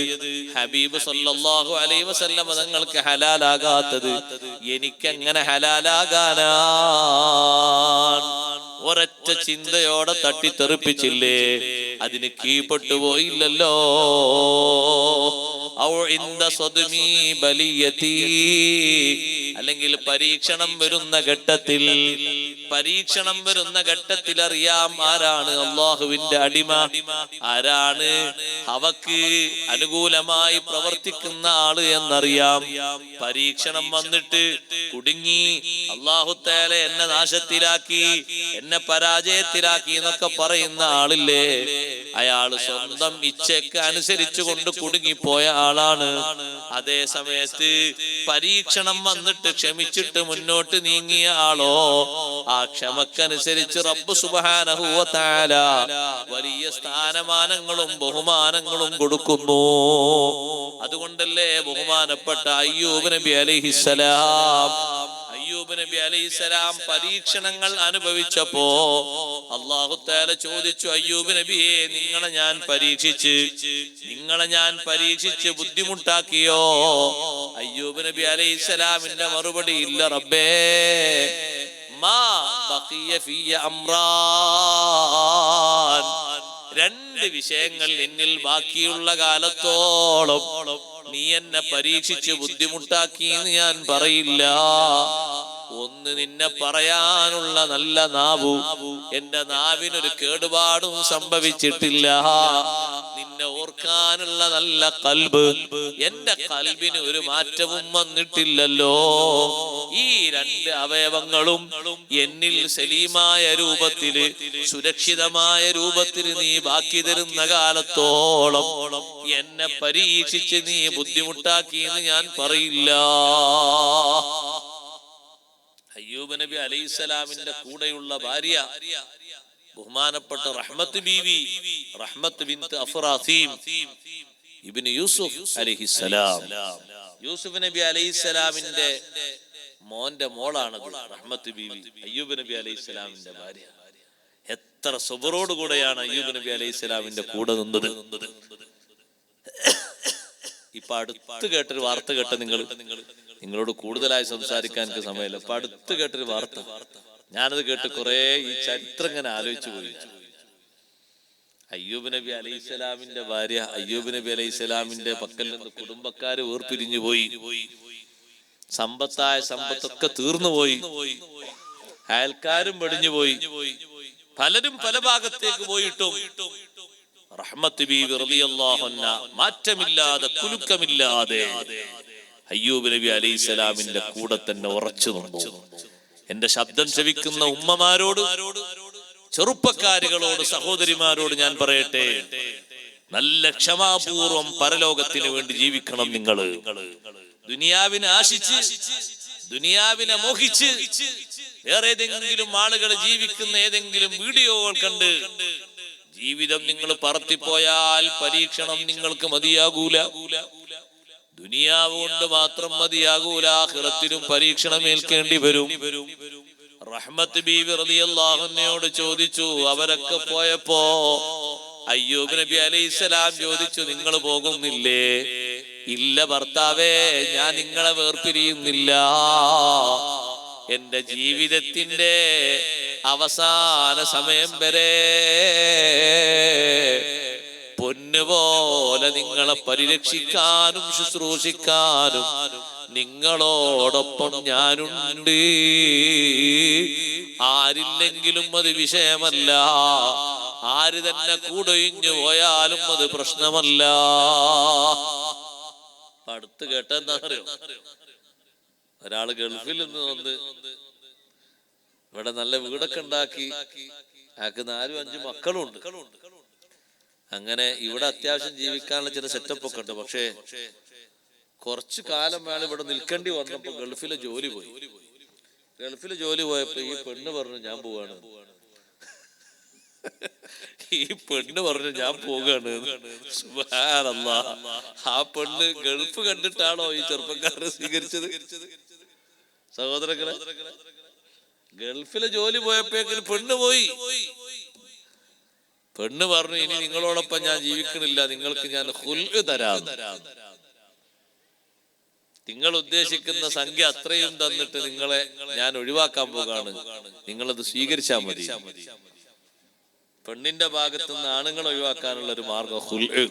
ഹബീബ് സല്ലല്ലാഹു അലൈഹി വസല്ലം തങ്ങൾക്ക് ഹലാലാകാത്തത് എനിക്കെങ്ങനെ ഹലാലാകാനാ? ഒരൊറ്റ ചിന്തയോടെ തട്ടിത്തെറിപ്പിച്ചില്ലേ, അതിന് കീഴ്പ്പെട്ടു പോയില്ലല്ലോ. അല്ലെങ്കിൽ പരീക്ഷണം വരുന്ന ഘട്ടത്തിൽ പരീക്ഷണം വരുന്ന ഘട്ടത്തിൽ അറിയാം ആരാണ് അള്ളാഹുവിന്റെ അടിമ, ആരാണ് അവക്ക് അനുകൂലമായി പ്രവർത്തിക്കുന്ന ആള് എന്നറിയാം. പരീക്ഷണം വന്നിട്ട് കുടുങ്ങി, അല്ലാഹു തആല എന്നെ നാശത്തിലാക്കി, എന്നെ പരാജയത്തിലാക്കി എന്നൊക്കെ പറയുന്ന ആളില്ലേ, അയാള് സ്വന്തം ഇച്ഛയ്ക്ക് അനുസരിച്ചു കൊണ്ട് കുടുങ്ങിപ്പോയ ആളാണ്. അതേ സമയത്ത് പരീക്ഷണം വന്നിട്ട് ക്ഷമിച്ചിട്ട് മുന്നോട്ട് നീങ്ങിയ ആളോ, ആ ക്ഷമക്കനുസരിച്ച് റബ്ബ് സുബ്ഹാനഹു വ തആല വലിയ സ്ഥാനമാനങ്ങളും ബഹുമാനങ്ങളും കൊടുക്കുന്നു. അതുകൊണ്ടല്ലേ ബഹുമാനപ്പെട്ട അയ്യൂബ് നബി അലൈഹിസ്സലാം പരീക്ഷണങ്ങൾ അനുഭവിച്ചപ്പോ അല്ലാഹു തആല ചോദിച്ചു, അയ്യൂബ് നബിയെ, നിങ്ങളെ ഞാൻ പരീക്ഷിച്ച് ബുദ്ധിമുട്ടാക്കിയോ? അയ്യൂബ് നബി അലൈഹിസ്സലാമിന്റെ മറുപടി, ഇല്ല റബ്ബേ, മാ ബഖിയ ഫിയ അംറാൻ, രണ്ട് വിഷയങ്ങൾ എന്നിൽ ബാക്കിയുള്ള കാലത്തോളം നീ എന്നെ പരീക്ഷിച്ച് ബുദ്ധിമുട്ടാക്കി എന്ന് ഞാൻ പറയില്ല. ഒന്ന്, നിന്നെ പറയാനുള്ള നല്ല നാവു, എന്റെ നാവിനൊരു കേടുപാടും സംഭവിച്ചിട്ടില്ല. നിന്നെ ഓർക്കാനുള്ള നല്ല കൽബ്, എന്റെ കൽബിന് ഒരു മാറ്റവും വന്നിട്ടില്ലല്ലോ. ഈ രണ്ട് അവയവങ്ങളും എന്നിൽ സലീമായ രൂപത്തില്, സുരക്ഷിതമായ രൂപത്തില് നീ ബാക്കി തരുന്ന കാലത്തോളം എന്നെ പരീക്ഷിച്ച് നീ ബുദ്ധിമുട്ടാക്കി എന്ന് ഞാൻ പറയില്ല. അയ്യൂബ് നബി അലൈഹിസ്സലാമിന്റെ കൂടെയുള്ള ഭാര്യ ബഹുമാനപ്പെട്ട റഹ്മത്ത് ബീവി, റഹ്മത്ത് ബിൻത് അഫ്റാസീം ഇബ്നു യൂസുഫ് അലൈഹിസ്സലാം. യൂസുഫ് നബി അലൈഹിസ്സലാമിന്റെ മോന്റെ മോളാണത് റഹ്മത്ത് ബീവി, അയ്യൂബ് നബി അലൈഹിസ്സലാമിന്റെ ഭാര്യ. എത്ര സബറോട് കൂടെയാണ് അയ്യൂബ് നബി അലൈഹിസ്സലാമിന്റെ കൂടെ നിന്നത്. ഇപ്പൊ അടുത്ത് കേട്ടൊരു വാർത്ത കേട്ട നിങ്ങളോട് കൂടുതലായി സംസാരിക്കാൻ എനിക്ക് സമയമില്ല. ഇപ്പൊ അടുത്ത് കേട്ടൊരു വാർത്ത, ഞാനത് കേട്ട് കുറെ ഈ ചരിത്രം ഇങ്ങനെ ആലോചിച്ചു പോയി. അയ്യൂബ് നബി അലൈഹിസ്സലാമിന്റെ ഭാര്യ, അയ്യൂബ് നബി അലൈഹിസ്സലാമിന്റെ പക്കൽ നിന്ന് കുടുംബക്കാര് വേർപിരിഞ്ഞു പോയി, സമ്പത്തൊക്കെ തീർന്നുപോയി, അയൽക്കാരും വെടിഞ്ഞുപോയി, പലരും പല ഭാഗത്തേക്ക് പോയിട്ടും റഹ്മത്ത് ബീവി റളിയല്ലാഹു അൻഹ മാറ്റമില്ലാതെ കുലുക്കമില്ലാതെ അയ്യൂബ് നബി അലൈഹിസ്സലാമിന്റെ കൂടെ തന്നെ ഉറച്ചു നിന്നു. എന്റെ ശബ്ദം ശ്രവിക്കുന്ന ഉമ്മമാരോട്, ചെറുപ്പക്കാരികളോട്, സഹോദരിമാരോട് ഞാൻ പറയട്ടെ, നല്ല ക്ഷമാപൂർവം പരലോകത്തിന് വേണ്ടി ജീവിക്കണം. നിങ്ങള് ദുനിയാവിനെ ആശിച്ച്, ദുനിയാവിനെ മോഹിച്ച് വേറെ ഏതെങ്കിലും ആളുകൾ ജീവിക്കുന്ന ഏതെങ്കിലും വീഡിയോകൾ കണ്ട് ജീവിതം നിങ്ങൾ പറത്തിപ്പോയാൽ പരീക്ഷണം നിങ്ങൾക്ക് മതിയാകൂല. ദുനിയാവ് കൊണ്ട് മാത്രം മതിയാകൂല, ആഖിറത്തിലും പരീക്ഷണം ഏൽക്കേണ്ടി വരും. റഹ്മത്ത് ബീവി റളിയല്ലാഹു അൻഹയോട് ചോദിച്ചു, അവരൊക്കെ പോയപ്പോ അയ്യൂബ് നബി അലൈഹിസ്സലാം ചോദിച്ചു, നിങ്ങൾ പോകുന്നില്ലേ? ഇല്ല ഭർത്താവേ, ഞാൻ നിങ്ങളെ വേർപിരിയുന്നില്ല. എന്റെ ജീവിതത്തിന്റെ അവസാന സമയം വരെ പൊന്നുപോലെ നിങ്ങളെ പരിരക്ഷിക്കാനും ശുശ്രൂഷിക്കാനും നിങ്ങളോടൊപ്പം ഞാനുണ്ട്. ആരില്ലെങ്കിലും അത് വിഷയമല്ല, ആര് തന്നെ കൂടൊഴിഞ്ഞു പോയാലും അത് പ്രശ്നമല്ല. അടുത്ത് കേട്ടെന്താ അറിയോ? ഒരാള് ഗൾഫിൽ നിന്ന് വന്ന് ഇവിടെ നല്ല വീടൊക്കെ ഉണ്ടാക്കി, അയാൾക്ക് 4-5 മക്കളുണ്ട്. അങ്ങനെ ഇവിടെ അത്യാവശ്യം ജീവിക്കാനുള്ള ചില സെറ്റപ്പ് ഒക്കെ ഉണ്ട്. പക്ഷേ കുറച്ചു കാലം അയാൾ ഇവിടെ നിൽക്കേണ്ടി വന്നപ്പോ ഗൾഫിലെ ജോലി പോയി. ഗൾഫിലെ ജോലി പോയപ്പോ ഈ പെണ്ണ് പറഞ്ഞു, ഞാൻ പോവാണ്. ഈ പെണ്ണ് പറഞ്ഞു, ഞാൻ പോകാണ്. സുബ്ഹാനല്ലാഹ്. ആ പെണ്ണ് ഗൾഫ് കണ്ടിട്ടാണോ ഈ ചെറുപ്പക്കാരനെ സ്വീകരിച്ചത്? സഹോദരങ്ങളെ, ഗൾഫിലെ ജോലി പോയപ്പോഴേക്കും പെണ്ണ് പോയി. പെണ്ണ് പറഞ്ഞു, ഇനി നിങ്ങളോടൊപ്പം ഞാൻ ജീവിക്കണില്ല, നിങ്ങൾക്ക് ഞാൻ ഖുൽഉ തരാം. നിങ്ങൾ ഉദ്ദേശിക്കുന്ന സംഖ്യ അത്രയും തന്നിട്ട് നിങ്ങളെ ഞാൻ ഒഴിവാക്കാൻ പോകാണ്, നിങ്ങളത് സ്വീകരിച്ചാൽ മതി. പെണ്ണിന്റെ ഭാഗത്തുനിന്ന് ആണുങ്ങൾ ഒഴിവാക്കാനുള്ള ഒരു മാർഗം ഖുൽഉ.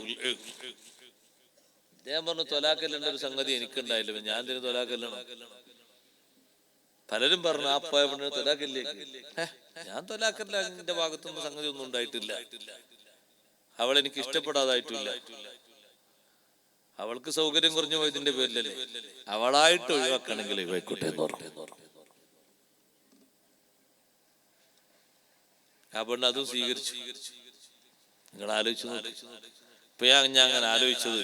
ഞാൻ പറഞ്ഞു, തൊലാഖല്ലേണ്ട ഒരു സംഗതി എനിക്കുണ്ടായില്ല, ഞാൻ ഇതിന് തൊലാഖല്ലാണ്. പലരും പറഞ്ഞു ആ പോയ പെണ്ണിന് തൊലാക്കില്ലേ. ഞാൻ തൊലാക്കല്ല, എന്റെ ഭാഗത്തൊന്നും സംഗതി ഒന്നും ഉണ്ടായിട്ടില്ല. അവൾ എനിക്ക് ഇഷ്ടപ്പെടാതായിട്ടില്ല. അവൾക്ക് സൗകര്യം കുറഞ്ഞു പോയതിന്റെ പേരിലല്ലേ. അവളായിട്ട് ഒഴിവാക്കണമെങ്കിൽ ഒഴിവായിക്കോട്ടെ എന്ന് പറഞ്ഞു. ആ പെണ്ണ് അതും സ്വീകരിച്ചു. നിങ്ങൾ ആലോചിച്ചു നോക്കി. ഇപ്പൊ ഞാൻ അങ്ങനെ ആലോചിച്ചത്,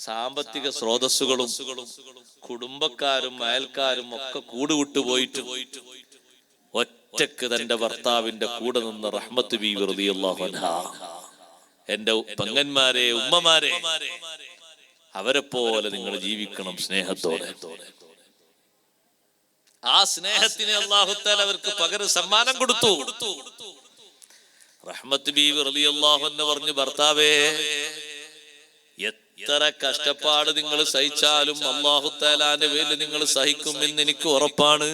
സാമ്പത്തിക സ്രോതസ്സുകളും കുടുംബക്കാരും അയൽക്കാരും ഒക്കെ കൂടുവിട്ടു പോയിട്ട് ഒറ്റക്ക് തന്റെ ഭർത്താവിന്റെ കൂടെ നിന്ന് റഹ്മത്ത് ബീവി റളിയല്ലാഹു അൻഹാ, എന്റെ പെങ്ങന്മാരെ, ഉമ്മമാരെ, അവരെ പോലെ നിങ്ങൾ ജീവിക്കണം സ്നേഹത്തോടെ. ആ സ്നേഹത്തിന് അല്ലാഹു തആല അവർക്ക് പകരം സമ്മാനം കൊടുത്തു. റഹ്മത്ത് ബീവി റളിയല്ലാഹു അൻഹ പറഞ്ഞു, ഭർത്താവേ, എത്ര കഷ്ടപ്പാട് നിങ്ങൾ സഹിച്ചാലും അല്ലാഹു തആലാന്റെ പേരിൽ നിങ്ങൾ സഹിക്കുമെന്ന് എനിക്ക് ഉറപ്പാണ്.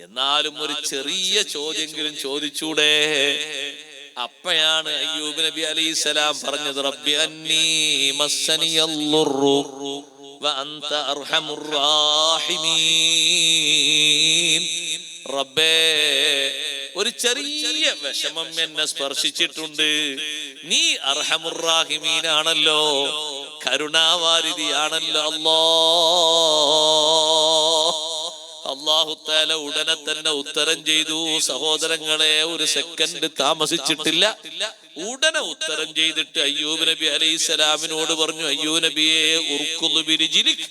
എന്നാലും ഒരു ചെറിയ ചോദ്യമെങ്കിലും ചോദിച്ചൂടെ? അപ്പോഴാണ് അയ്യൂബ് നബി അലൈഹിസ്സലാം പറഞ്ഞത്, റബ്ബി അന്നീ മസ്സനിയല്ലുറു വഅൻത അർഹമുർ റാഹിമീൻ. റബ്ബേ, ഒരു ചെറിയ വിഷമം എന്നെ സ്പർശിച്ചിട്ടുണ്ട്. നീ അർഹമുർ റാഹിമീനാണല്ലോ, കരുണാവാരിധിയാണല്ലോ അല്ലാഹു തആല ഉടനെ തന്നെ ഉത്തരം ചെയ്തു. സഹോദരങ്ങളെ, ഒരു സെക്കൻഡ് താമസിച്ചിട്ടില്ല. ഉടനെ ഉത്തരം ചെയ്തിട്ട് അയ്യൂബ് നബി അലൈഹിസ്സലാമിനോട് പറഞ്ഞു, അയ്യൂബ് നബിയെ, ഉർക്കുദു ബിരിജിലിക്,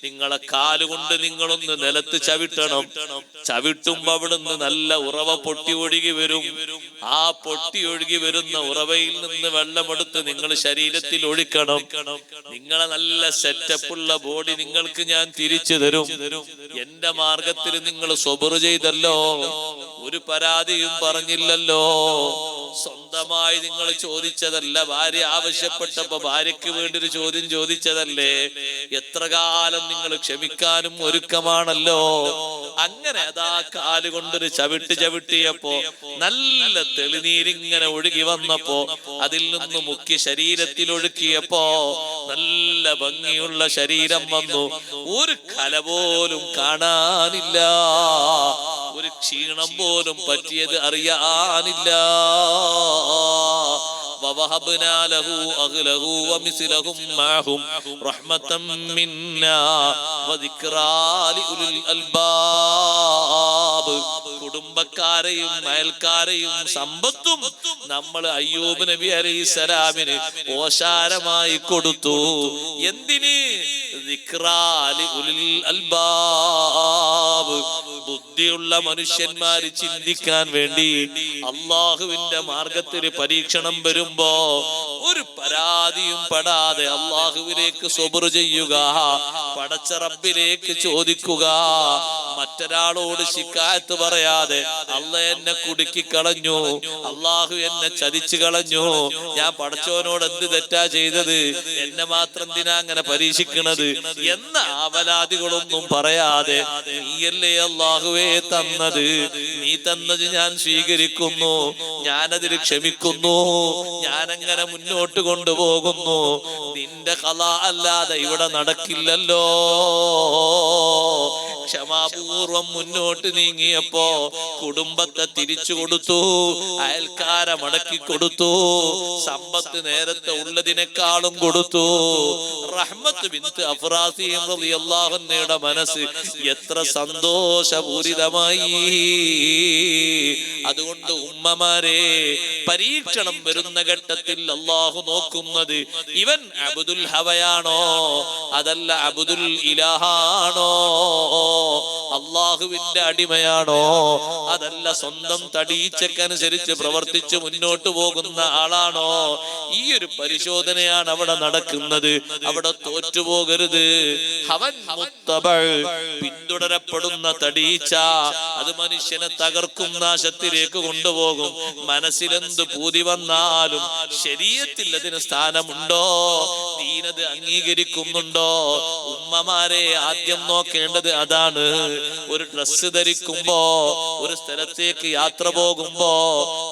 നിങ്ങളെ കാലുകൊണ്ട് നിങ്ങളൊന്ന് നിലത്ത് ചവിട്ടണം. ചവിട്ടുമ്പോ അവിടുന്ന് നല്ല ഉറവ പൊട്ടി ഒഴുകി വരും. ആ പൊട്ടി ഒഴുകി വരുന്ന ഉറവയിൽ നിന്ന് വെള്ളമെടുത്ത് നിങ്ങൾ ശരീരത്തിൽ ഒഴിക്കണം. നിങ്ങളെ നല്ല സെറ്റപ്പുള്ള ബോഡി നിങ്ങൾക്ക് ഞാൻ തിരിച്ചു തരും. എന്റെ മാർഗത്തിൽ നിങ്ങൾ സ്വബർ ചെയ്തല്ലോ, ഒരു പരാതിയും പറഞ്ഞില്ലല്ലോ. സ്വന്തമായി നിങ്ങൾ ചോദിച്ചതല്ല, ഭാര്യ ആവശ്യപ്പെട്ടപ്പോ ഭാര്യയ്ക്ക് വേണ്ടി ഒരു ചോദ്യം ചോദിച്ചതല്ലേ. എത്ര കാലം നിങ്ങൾ ക്ഷമിക്കാനും ഒരുക്കമാണല്ലോ. അങ്ങനെ അതാ കാലുകൊണ്ടൊരു ചവിട്ടിയപ്പോ നല്ല തെളിനീരിങ്ങനെ ഒഴുകി വന്നപ്പോ അതിൽ നിന്ന് മുക്കി ശരീരത്തിൽ ഒഴുക്കിയപ്പോ നല്ല ഭംഗിയുള്ള ശരീരം വന്നു. ഒരു കല പോലും കാണാനില്ല, ഒരു ക്ഷീണം പോലും പറ്റിയത് അറിയാനില്ല. ووهبنا له أهله ومثلهم معهم رحمة منا وذكرى لأولي الألباب. കുടുംബക്കാരെയും അയൽക്കാരെയും സമ്പത്തും നമ്മൾ അയ്യൂബ് നബി അലൈഹിസ്സലാമിന് ഓശാരമായി കൊടുത്തു. എന്തിന്? ദിക്റാ ലിഉലിൽ അൽബാബ്, ബുദ്ധിയുള്ള മനുഷ്യന്മാര് ചിന്തിക്കാൻ വേണ്ടി. അള്ളാഹുവിന്റെ മാർഗത്തിൽ പരീക്ഷണം വരുമ്പോ ഒരു പരാതിയും പെടാതെ അള്ളാഹുവിലേക്ക് സ്വബർ ചെയ്യുക, പടച്ച റബ്ബിലേക്ക് ചോദിക്കുക. മറ്റൊരാളോട് ശിക്കായത്ത് പറയാതെ, അള്ളാഹ് എന്നെ കുടുക്കി കളഞ്ഞു, അള്ളാഹു എന്നെ ചതിച്ചു കളഞ്ഞു, ഞാൻ പടച്ചവനോട് എന്ത് തെറ്റാ ചെയ്തത്, എന്നെ മാത്രം എന്തിനാ അങ്ങനെ പരീക്ഷിക്കണത് എന്ന ആവലാദികളൊന്നും പറയാതെ, നീയല്ലേ അള്ളാഹുവേ തന്നത്, നീ തന്നത് ഞാൻ സ്വീകരിക്കുന്നു, ഞാനതിൽ ക്ഷമിക്കുന്നു, ഞാനങ്ങനെ മുന്നോട്ട് കൊണ്ടുപോകുന്നു. നിന്റെ ഖളാ അല്ലാതെ ഇവിടെ നടക്കില്ലല്ലോ. ക്ഷമാപൂർവം മുന്നോട്ട് നീങ്ങിയപ്പോ കുടുംബത്തെ തിരിച്ചു കൊടുത്തു, അയൽക്കാരെ മടക്കി കൊടുത്തു, സമ്പത്ത് നേരത്തെ ഉള്ളതിനേക്കാളും കൊടുത്തു. റഹ്മത്ത് ബിൻത് അഫ്റാസിം റളിയല്ലാഹു അൻഹയുടെ മനസ്സ് എത്ര സന്തോഷപൂരിതമായി. അതുകൊണ്ട് ഉമ്മമാരെ, പരീക്ഷണം വരുന്ന ഘട്ടത്തിൽ അല്ലാഹു നോക്കുന്നത് ഇവൻ അബ്ദുൽ ഹവയാണോ അതല്ല അബ്ദുൽ ഇലാഹാണോ, അള്ളാഹുവിന്റെ അടിമയാണോ അതല്ല സ്വന്തം തടീച്ചക്കനുസരിച്ച് പ്രവർത്തിച്ച് മുന്നോട്ട് പോകുന്ന ആളാണോ. ഈ ഒരു പരിശോധനയാണ് അവിടെ നടക്കുന്നത്. അവിടെ തോറ്റുപോകരുത്. അവൻ പിന്തുടരപ്പെടുന്ന തടീച്ച അത് മനുഷ്യനെ തകർക്കും, നാശത്തിലേക്ക് കൊണ്ടുപോകും. മനസ്സിലെന്ത് പൂതി വന്നാലും ശരീഅത്തിൽ അതിന് സ്ഥാനമുണ്ടോ, ദീനത് അംഗീകരിക്കുന്നുണ്ടോ? ഉമ്മമാരെ, ആദ്യം നോക്കേണ്ടത് അതാണ്. ഒരു ഡ്രസ്സ് ധരിക്കുമ്പോ, ഒരു സ്ഥലത്തേക്ക് യാത്ര പോകുമ്പോ,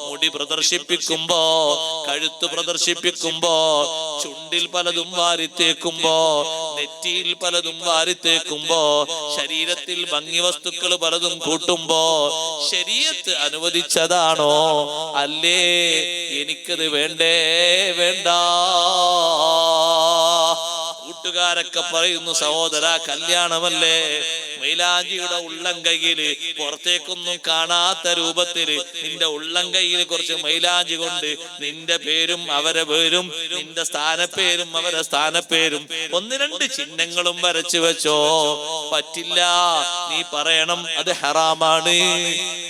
മുടി പ്രദർശിപ്പിക്കുമ്പോ, കഴുത്ത് പ്രദർശിപ്പിക്കുമ്പോ, ചുണ്ടിൽ പലതും വാരിത്തേക്കുമ്പോ, നെറ്റിയിൽ പലതും വാരിത്തേക്കുമ്പോ, ശരീരത്തിൽ ഭംഗി വസ്തുക്കൾ പലതും കൂട്ടുമ്പോ ശരീഅത്ത് അനുവദിച്ചതാണോ? അല്ലേ എനിക്കത് വേണ്ടേ വേണ്ട? കൂട്ടുകാരൊക്കെ പറയുന്നു, സഹോദര കല്യാണമല്ലേ, മൈലാഞ്ചിയുടെ ഉള്ളം കൈയില് പുറത്തേക്കൊന്നും കാണാത്ത രൂപത്തില് നിന്റെ ഉള്ളം കൈയിൽ കുറച്ച് മൈലാഞ്ചി കൊണ്ട് നിന്റെ പേരും അവരെ പേരും, നിന്റെ സ്ഥാനപ്പേരും അവരെ സ്ഥാനപ്പേരും, 1-2 ചിഹ്നങ്ങളും വരച്ചു വെച്ചോ. പറ്റില്ല, നീ പറയണം അത് ഹറാമാണ്.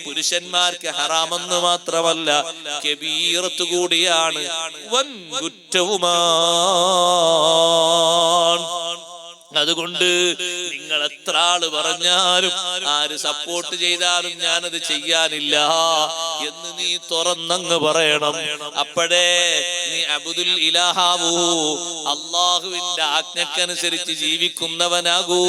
പുരുഷന്മാർക്ക് ഹറാമെന്ന് മാത്രമല്ല, കബീറത്ത് കൂടിയാണ്, വൻ കുറ്റവുമാണ്. അതുകൊണ്ട് നിങ്ങൾ എത്ര ആള് പറഞ്ഞാലും ആര് സപ്പോർട്ട് ചെയ്താലും ഞാനത് ചെയ്യാനില്ല എന്ന് നീ തുറന്നങ്ങ് പറയണം. അപ്പോഴേ നീ അബ്ദുൽ ഇലാഹാവൂ, അള്ളാഹുവിന്റെ ആജ്ഞക്കനുസരിച്ച് ജീവിക്കുന്നവനാകൂ.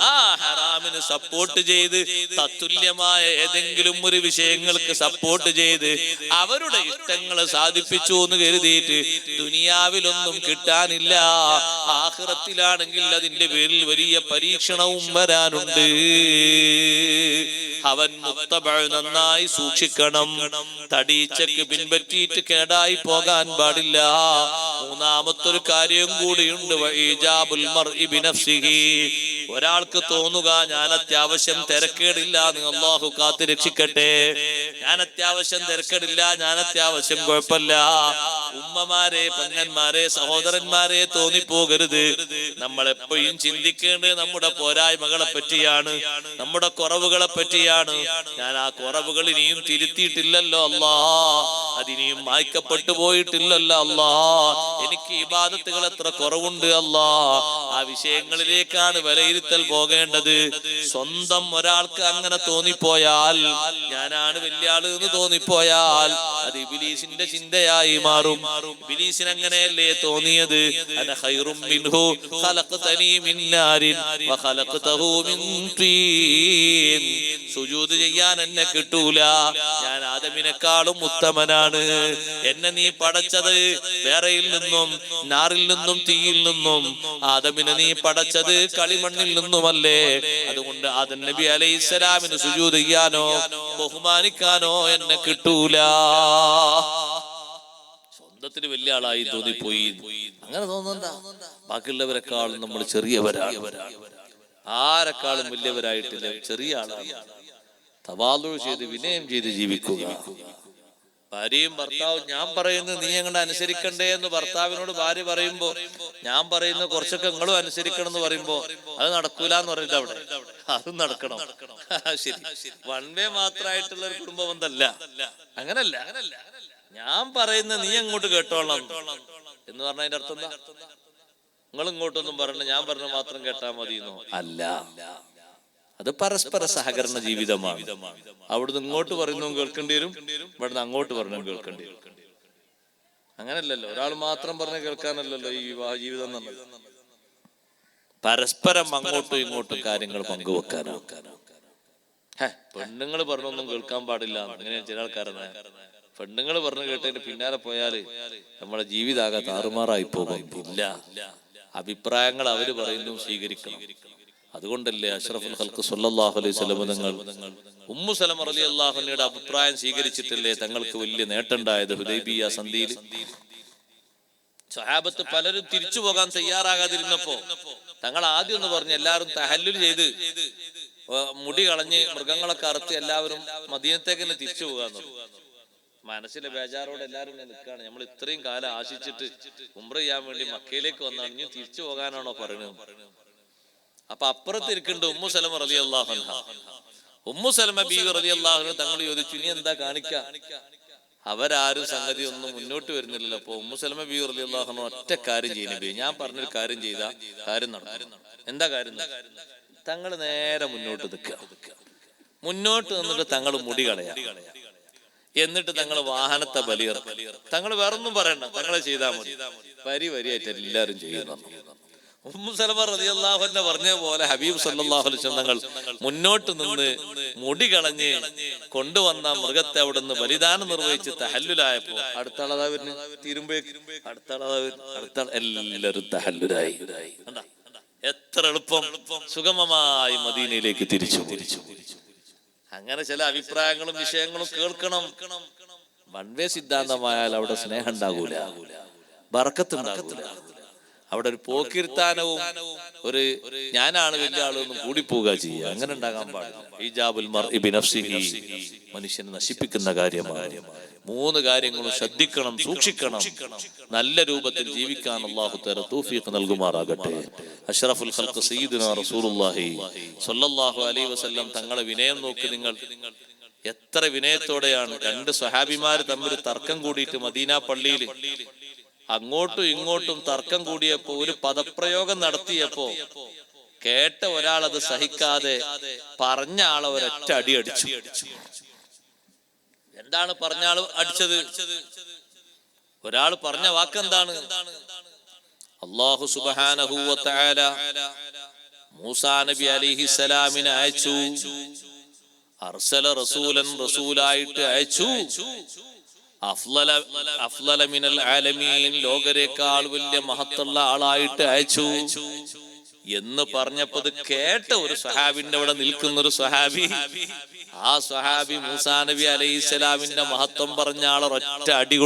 ആ ഹറാമിന് സപ്പോർട്ട് ചെയ്ത് തത്തുല്യമായ ഏതെങ്കിലും ഒരു വിഷയങ്ങൾക്ക് സപ്പോർട്ട് ചെയ്ത് അവരുടെ ഇഷ്ടങ്ങൾ സാധിപ്പിച്ചു എന്ന് കരുതിയിട്ട് ദുനിയാവിലൊന്നും കിട്ടാനില്ല. ആഖിറത്തിലാണെങ്കിൽ അതിന്റെ പേരിൽ വലിയ പരീക്ഷണവും വരാനുണ്ട്. അവൻ മുത്തബഅ നന്നായി സൂക്ഷിക്കണം. തടീച്ചക്ക് പിൻപറ്റിയിട്ട് കേടായി പോകാൻ പാടില്ല. മൂന്നാമത്തൊരു കാര്യം കൂടിയുണ്ട്, വഇജാബുൽ മർഇ ബിനഫ്സിഹി. ഒരാൾക്ക് തോന്നുക ഞാൻ അത്യാവശ്യം തിരക്കേടില്ല, അല്ലാഹു കാത്ത് രക്ഷിക്കട്ടെ, ഞാൻ അത്യാവശ്യം തിരക്കേടില്ല, ഞാൻ അത്യാവശ്യം കുഴപ്പമില്ല. ഉമ്മമാരെ, പെങ്ങന്മാരെ, സഹോദരന്മാരെ തോന്നിപ്പോകരുത്. നമ്മൾ എപ്പോഴും ചിന്തിക്കേണ്ടത് നമ്മുടെ പോരായ്മകളെ പറ്റിയാണ്, നമ്മുടെ കുറവുകളെ പറ്റിയാണ്. ഞാൻ ആ കുറവുകൾ ഇനിയും തിരുത്തിയിട്ടില്ലല്ലോ അല്ലാ, അതിനിയും മായ്ക്കപ്പെട്ടു പോയിട്ടില്ലല്ലോ അല്ലാ, എനിക്ക് ഇബാദത്തുകൾ എത്ര കുറവുണ്ട് അല്ലാ. ആ വിഷയങ്ങളിലേക്കാണ് വിലയിരുത്തൽ പോകേണ്ടത്. സ്വന്തം ഒരാൾക്ക് അങ്ങനെ തോന്നിപ്പോയാൽ, ഞാനാണ് വലിയ ആള് എന്ന് തോന്നിപ്പോയാൽ അത് ഇബ്ലീസിന്റെ ചിന്തയായി മാറും. ഇബ്ലീസിന് അങ്ങനെയല്ലേ തോന്നിയത്, അന ഖൈറും മിൻഹു ഖലഖതനി മിൻ നാരിൻ വഖലഖതഹു മിൻ തീൻ. സുജൂദ് ചെയ്യാൻ എന്നെ കിട്ടൂല, ഞാൻ ആദമിനെക്കാളും ഉത്തമനാണ്. എന്നെ നീ പടച്ചത് വേറെയിൽ നിന്നും, നാറിൽ നിന്നും തീയിൽ നിന്നും. ആദമിനെ നീ പടച്ചത് കളിമണ്ണിൽ നിന്നുമല്ലേ. അതുകൊണ്ട് ആദം നബി അലൈഹിസ്സലാമിന് സുജൂദ് ചെയ്യാനോ ബഹുമാനിക്കാനോ എന്നെ കിട്ടൂല. സ്വന്തത്തിന് വലിയ ആളായി തോന്നിപ്പോയി. അങ്ങനെ തോന്നണ്ട. ബാക്കിയുള്ളവരെക്കാളും നമ്മൾ ചെറിയവരാണ്, ആരെക്കാളും വലിയവരായിട്ടില്ല, ചെറിയ ആളാണ്. തവാദു ചെയ്ത് വിനയം ചെയ്ത് ജീവിക്കുക. ഭാര്യയും ഭർത്താവും ഞാൻ പറയുന്നത് നീ എങ്ങനെ അനുസരിക്കണ്ടേ എന്ന് ഭർത്താവിനോട് ഭാര്യ പറയുമ്പോ, ഞാൻ പറയുന്ന കുറച്ചൊക്കെ നിങ്ങളും അനുസരിക്കണം എന്ന് പറയുമ്പോ അത് നടക്കൂല എന്ന് പറയുന്നത് അവിടെ അതും നടക്കണം. ശരി, 1 വേ മാത്രമായിട്ടുള്ള ഒരു കുടുംബ ബന്ധമല്ല, അങ്ങനല്ല. ഞാൻ പറയുന്ന നീ അങ്ങോട്ട് കേട്ടോളാം എന്ന് പറഞ്ഞതിന്റെ അർത്ഥം എന്താ? നിങ്ങൾ ഇങ്ങോട്ടൊന്നും പറഞ്ഞ, ഞാൻ പറഞ്ഞ മാത്രം കേട്ടാ മതി എന്നോ? അല്ല, അത് പരസ്പര സഹകരണ ജീവിതമാണ്. അവിടുന്ന് ഇങ്ങോട്ട് പറയുന്നതും കേൾക്കേണ്ടി വരും, ഇവിടുന്ന് അങ്ങോട്ട് പറഞ്ഞതും കേൾക്കേണ്ടി വരും. അങ്ങനല്ലല്ലോ, ഒരാൾ മാത്രം പറഞ്ഞ് കേൾക്കാനല്ലല്ലോ ഈ വിവാഹ ജീവിതം എന്നുള്ളത്. പരസ്പരം അങ്ങോട്ടും ഇങ്ങോട്ടും കാര്യങ്ങൾ പങ്കുവെക്കാനോ. പെണ്ണുങ്ങൾ പറഞ്ഞൊന്നും കേൾക്കാൻ പാടില്ല, അങ്ങനെ ചില ആൾക്കാരെന്ന്. പെണ്ണുങ്ങൾ പറഞ്ഞു കേട്ടതിന്റെ പിന്നാലെ പോയാല് നമ്മുടെ ജീവിതാകെ താറുമാറായി പോകും. ഇല്ല, അഭിപ്രായങ്ങൾ അവര് പറയുന്നു സ്വീകരിക്കണം. അതുകൊണ്ടല്ലേ അഷ്റഫുൽ ഖൽഖ് സ്വല്ലല്ലാഹു അലൈഹി വസല്ലം തങ്ങൾ ഉമ്മു സലമ റളിയല്ലാഹു അൻഹയുടെ അഭിപ്രായം സ്വീകരിച്ചിട്ടല്ലേ തങ്ങൾക്ക് വലിയ നേട്ടമുണ്ടായത്. ഹുദൈബിയ സന്ധിയിൽ സ്വഹാബത്ത് പലരും തിരിച്ചു പോകാൻ തയ്യാറാകാതിരുന്നപ്പോ തങ്ങൾ ആദ്യം ഒന്ന് പറഞ്ഞു, എല്ലാവരും തഹല്ലുൽ ചെയ്ത് മുടി കളഞ്ഞ് മൃഗങ്ങളൊക്കെ അറുത്ത് എല്ലാവരും മദീനത്തേക്ക് തന്നെ തിരിച്ചു പോകാന്ന്. മനസ്സിലെ ബേജാറോടെ എല്ലാവരും നിൽക്കുകയാണ്. നമ്മൾ ഇത്രയും കാലം ആശിച്ചിട്ട് ഉംറ ചെയ്യാൻ വേണ്ടി മക്കയിലേക്ക് വന്നാണ്, ഇനി തിരിച്ചു പോകാനാണോ പറയുന്നത്? അപ്പൊ അപ്പുറത്തിരിക്കുന്നുണ്ട് ഉമ്മു സലമ റളിയല്ലാഹു അൻഹ. ഉമ്മു സലമ ബീവി റളിയല്ലാഹു അൻഹ തങ്ങൾ ചോദിച്ചു, ഇനി എന്താ കാണിക്ക? അവരാരും സംഗതി ഒന്നും മുന്നോട്ട് വരുന്നില്ലല്ലോ. അപ്പൊ ഉമ്മു സലമ ബീവി റളിയല്ലാഹു അൻഹ ഒറ്റ കാര്യം ചെയ്യുന്നു, ഞാൻ പറഞ്ഞൊരു കാര്യം ചെയ്ത കാര്യം നടക്കും. എന്താ കാര്യം? തങ്ങൾ നേരെ മുന്നോട്ട് നിൽക്കുക. മുന്നോട്ട് നിന്നിട്ട് തങ്ങൾ മുടി കളയാ, എന്നിട്ട് തങ്ങൾ വാഹനത്തെ ബലിയിറക്കുക. തങ്ങൾ വേറൊന്നും പറയണ്ട, തങ്ങളെ ചെയ്താൽ മതി. വരിയായിട്ട് എല്ലാവരും ചെയ്യുന്നു. ഉമ്മു സലമ റളിയല്ലാഹു അൻഹ പറഞ്ഞ പോലെ ഹബീബ് സല്ലല്ലാഹു അലൈഹി വസല്ലം തങ്ങൾ മുന്നോട്ട് നിന്ന് മുടി കളഞ്ഞ് കൊണ്ടുവന്ന മൃഗത്തെ അവിടുന്ന് ബലിദാനം നിർവഹിച്ച് തഹല്ലുലായപ്പോ അടുത്ത ആളതാ വരുന്നു, തിരുമ്പേക്ക് അടുത്ത ആളതാ വരുന്നു, എല്ലാവരും തഹല്ലുലായി. എത്ര എളുപ്പം സുഗമമായി മദീനയിലേക്ക് തിരിച്ചു. അങ്ങനെ ചില അഭിപ്രായങ്ങളും വിഷയങ്ങളും കേൾക്കണം. വൺവേ സിദ്ധാന്തമായാൽ അവിടെ സ്നേഹം ഉണ്ടാകൂല, ബറക്കത്ത് ഉണ്ടാകൂല. അവിടെ ഒരു പോക്കിരുത്താനവും ഒരു ഞാനാണ് വലിയ ആളൊന്നും കൂടിപ്പോവുക ചെയ്യുക, അങ്ങനെ ഉണ്ടാകാൻ പാടില്ല. ഈജാബുൽ മർഇ ബിനഫ്സിഹി, മനുഷ്യനെ നശിപ്പിക്കുന്ന കാര്യമാണ്. 3 കാര്യങ്ങളും ശ്രദ്ധിക്കണം, സൂക്ഷിക്കണം. നല്ല രൂപത്തിൽ ജീവിക്കാൻ അല്ലാഹു തആല തൗഫീഖ് നൽകുമാറാകട്ടെ. അഷ്റഫുൽ ഖൽഖ് സയ്യിദുനാ റസൂലുള്ളാഹി സ്വല്ലല്ലാഹു അലൈഹി വസല്ലം തങ്ങളെ വിനയം നോക്കി നിങ്ങൾ. എത്ര വിനയത്തോടെയാണ് 2 സ്വഹാബിമാർ തമ്മിൽ തർക്കം കൂടിയിട്ട് മദീന പള്ളിയിൽ അങ്ങോട്ടും ഇങ്ങോട്ടും തർക്കം കൂടിയപ്പോ ഒരു പദപ്രയോഗം നടത്തിയപ്പോ കേട്ട ഒരാൾ അത് സഹിക്കാതെ പറഞ്ഞ ആളെ ഒരൊറ്റ അടി അടിച്ചു. എന്താണ് പറഞ്ഞ ആള് അടിച്ചത്? ഒരാൾ പറഞ്ഞ വാക്കെന്താണ്? അല്ലാഹു സുബ്ഹാനഹു വ തആല മൂസാ നബി അലൈഹിസ്സലാമിനെ അയച്ചു. അർസല റസൂലൻ, റസൂലായിട്ട് അയച്ചു. അഫ്ളല മിനൽ ആലമീൻ, ലോകരേക്കാൾ വലിയ മഹത്തുള്ള ആളായിട്ട് അയച്ചു എന്ന് പറഞ്ഞപ്പോ ഇത് കേട്ട ഒരു സ്വഹാബിന്റെ അവിടെ നിൽക്കുന്ന ഒരു സ്വഹാബി, ആ സ്വഹാബി മൂസാ നബി അലൈഹിസ്സലാമിന്റെ മഹത്വം പറഞ്ഞ ആളെ ഒറ്റ അടി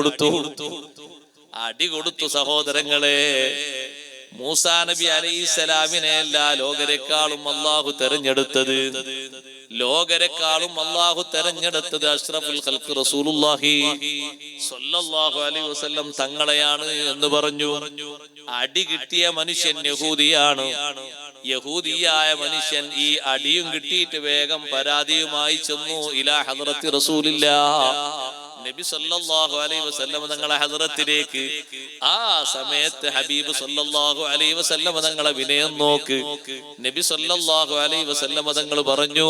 കൊടുത്തു. സഹോദരങ്ങളെ, മൂസാ നബി അലൈഹിസ്സലാമിനെ അല്ല ലോകരെക്കാളും അല്ലാഹു തെരഞ്ഞെടുത്തത്. ലോകരെക്കാളും അല്ലാഹു തെരഞ്ഞെടുത്തത് അഷ്റഫുൽ ഖൽഖ് റസൂലുള്ളാഹി സ്വല്ലല്ലാഹു അലൈഹി വസല്ലം തങ്ങളെയാണ് എന്ന് പറഞ്ഞു. അടി കിട്ടിയ മനുഷ്യൻ യഹൂദിയാണ്. യഹൂദിയായ മനുഷ്യൻ ഈ അടിയും കിട്ടിയിട്ട് വേഗം പരാതിയുമായി ചെന്നു ഇലാ ഹദ്റത്തി റസൂലില്ലാഹ്, നബി സല്ലല്ലാഹു അലൈഹി വസല്ലം തങ്ങളെ ഹദ്റത്തിലേക്ക്. ആ സമയത്ത് ഹബീബ് സല്ലല്ലാഹു അലൈഹി വസല്ലം തങ്ങളെ വിനയം നോക്ക്. നബി സല്ലല്ലാഹു അലൈഹി വസല്ലം തങ്ങൾ പറഞ്ഞു,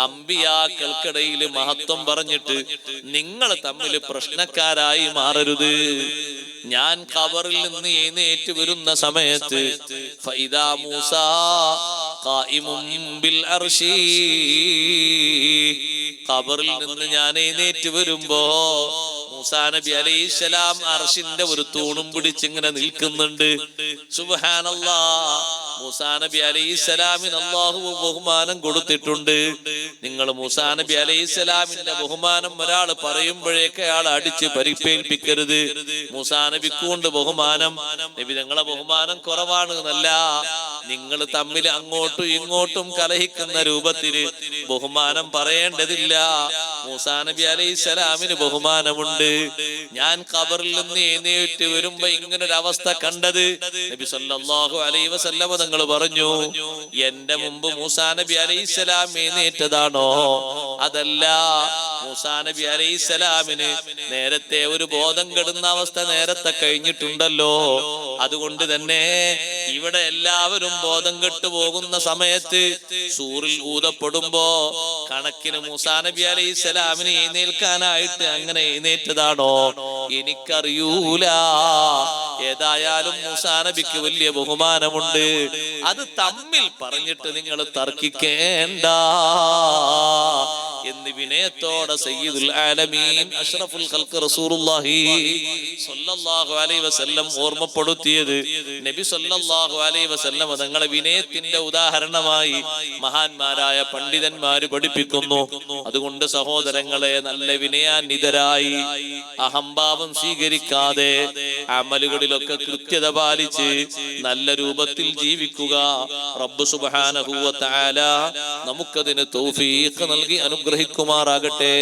അമ്പിയാക്കൾക്കിടയിൽ മഹത്വം പറഞ്ഞിട്ട് നിങ്ങൾ തമ്മിൽ പ്രശ്നക്കാരായി മാറരുത്. ഞാൻ ഖബറിൽ നിന്ന് എഴുന്നേറ്റ് വരുന്ന സമയത്ത് ഫൈദാ മൂസാ ഖായിമുൻ ബിൽ അർശി, ഖബറിൽ നിന്ന് ഞാൻ എഴുന്നേറ്റ് വരുമ്പോ മൂസാ നബി അലൈഹിസ്സലാം അർശിന്റെ ഒരു തൂണും പിടിച്ചിങ്ങനെ നിൽക്കുന്നുണ്ട്. സുബ്ഹാനല്ലാഹ്, മൂസാ നബി അലൈഹിസ്സലാമിന് അല്ലാഹു ബഹുമാനം കൊടുത്തിട്ടുണ്ട്. നിങ്ങൾ മൂസാ നബി അലൈഹിസ്സലാമിന്റെ ബഹുമാനം ഒരാൾ പറയുമ്പോഴേക്ക് അയാൾ അടിച്ച് പരിക്കേൽപ്പിക്കരുത്. മൂസാ നബിക്കുണ്ട് ബഹുമാനം, നബി നിങ്ങളെ ബഹുമാനം കുറവാണ് എന്നല്ല, നിങ്ങൾ തമ്മിൽ അങ്ങോട്ടും ഇങ്ങോട്ടും കലഹിക്കുന്ന രൂപത്തിൽ ബഹുമാനം പറയേണ്ടതില്ല. മൂസാ നബി അലൈഹിസ്സലാമിന് ബഹുമാനമുണ്ട്. ഞാൻ ഖബറിൽ നിന്ന് എഴുന്നേറ്റ് വരുമ്പോ ഇങ്ങനൊരു അവസ്ഥ കണ്ടത് നബി സല്ലല്ലാഹു അലൈഹി വസല്ലം തങ്ങൾ പറഞ്ഞു, എന്റെ മുമ്പ് മൂസാ നബി അലൈഹിസ്സലാം എഴുന്നേറ്റതാണോ? അതല്ല, മൂസാ നബി അലൈഹിസ്സലാമിന് നേരത്തെ ഒരു ബോധം കെടുന്ന അവസ്ഥ നേരത്തെ കഴിഞ്ഞിട്ടുണ്ടല്ലോ. അതുകൊണ്ട് തന്നെ ഇവിടെ എല്ലാവരും ബോധം കെട്ടു പോകുന്ന സമയത്ത് സൂറിൽ ഊതപ്പെടുമ്പോ കണക്കിന് മൂസാ നബി അലൈഹിസ്സലാമിന് എഴുന്നേൽക്കാനായിട്ട് അങ്ങനെ എഴുന്നേറ്റതാണോ? എനിക്കറിയൂല. ഏതായാലും മൂസാ നബിക്ക് വലിയ ബഹുമാനമുണ്ട്. അത് തമ്മിൽ പറഞ്ഞിട്ട് നിങ്ങൾ തർക്കിക്കേണ്ട എന്ന് വിനയത്തോടെ സയ്യിദുൽ ആലമീൻ അഷ്റഫുൽ ഖൽഖ് റസൂലുള്ളാഹി സ്വല്ലല്ലാഹു അലൈഹി വസല്ലം ഓർമ്മപ്പെടുത്തിയത് നബി സ്വല്ലല്ലാഹു അലൈഹി വസല്ലം തങ്ങളെ വിനയത്തിന്റെ ഉദാഹരണമായി മഹാന്മാരായ പണ്ഡിതന്മാര് പഠിപ്പിക്കുന്നു. അതുകൊണ്ട് സഹോദരങ്ങളെ, നല്ല വിനയാന്വിതരായി അഹംഭാവം സ്വീകരിക്കാതെ അമലുകളിലൊക്കെ കൃത്യത പാലിച്ച് നല്ല രൂപത്തിൽ ജീവിക്കുക. റബ്ബ് സുബ്ഹാനഹു വ തആല നമുക്കതിന് തൗഫീഖ് നൽകി അനുഗ്രഹിക്കുമാറാകട്ടെ.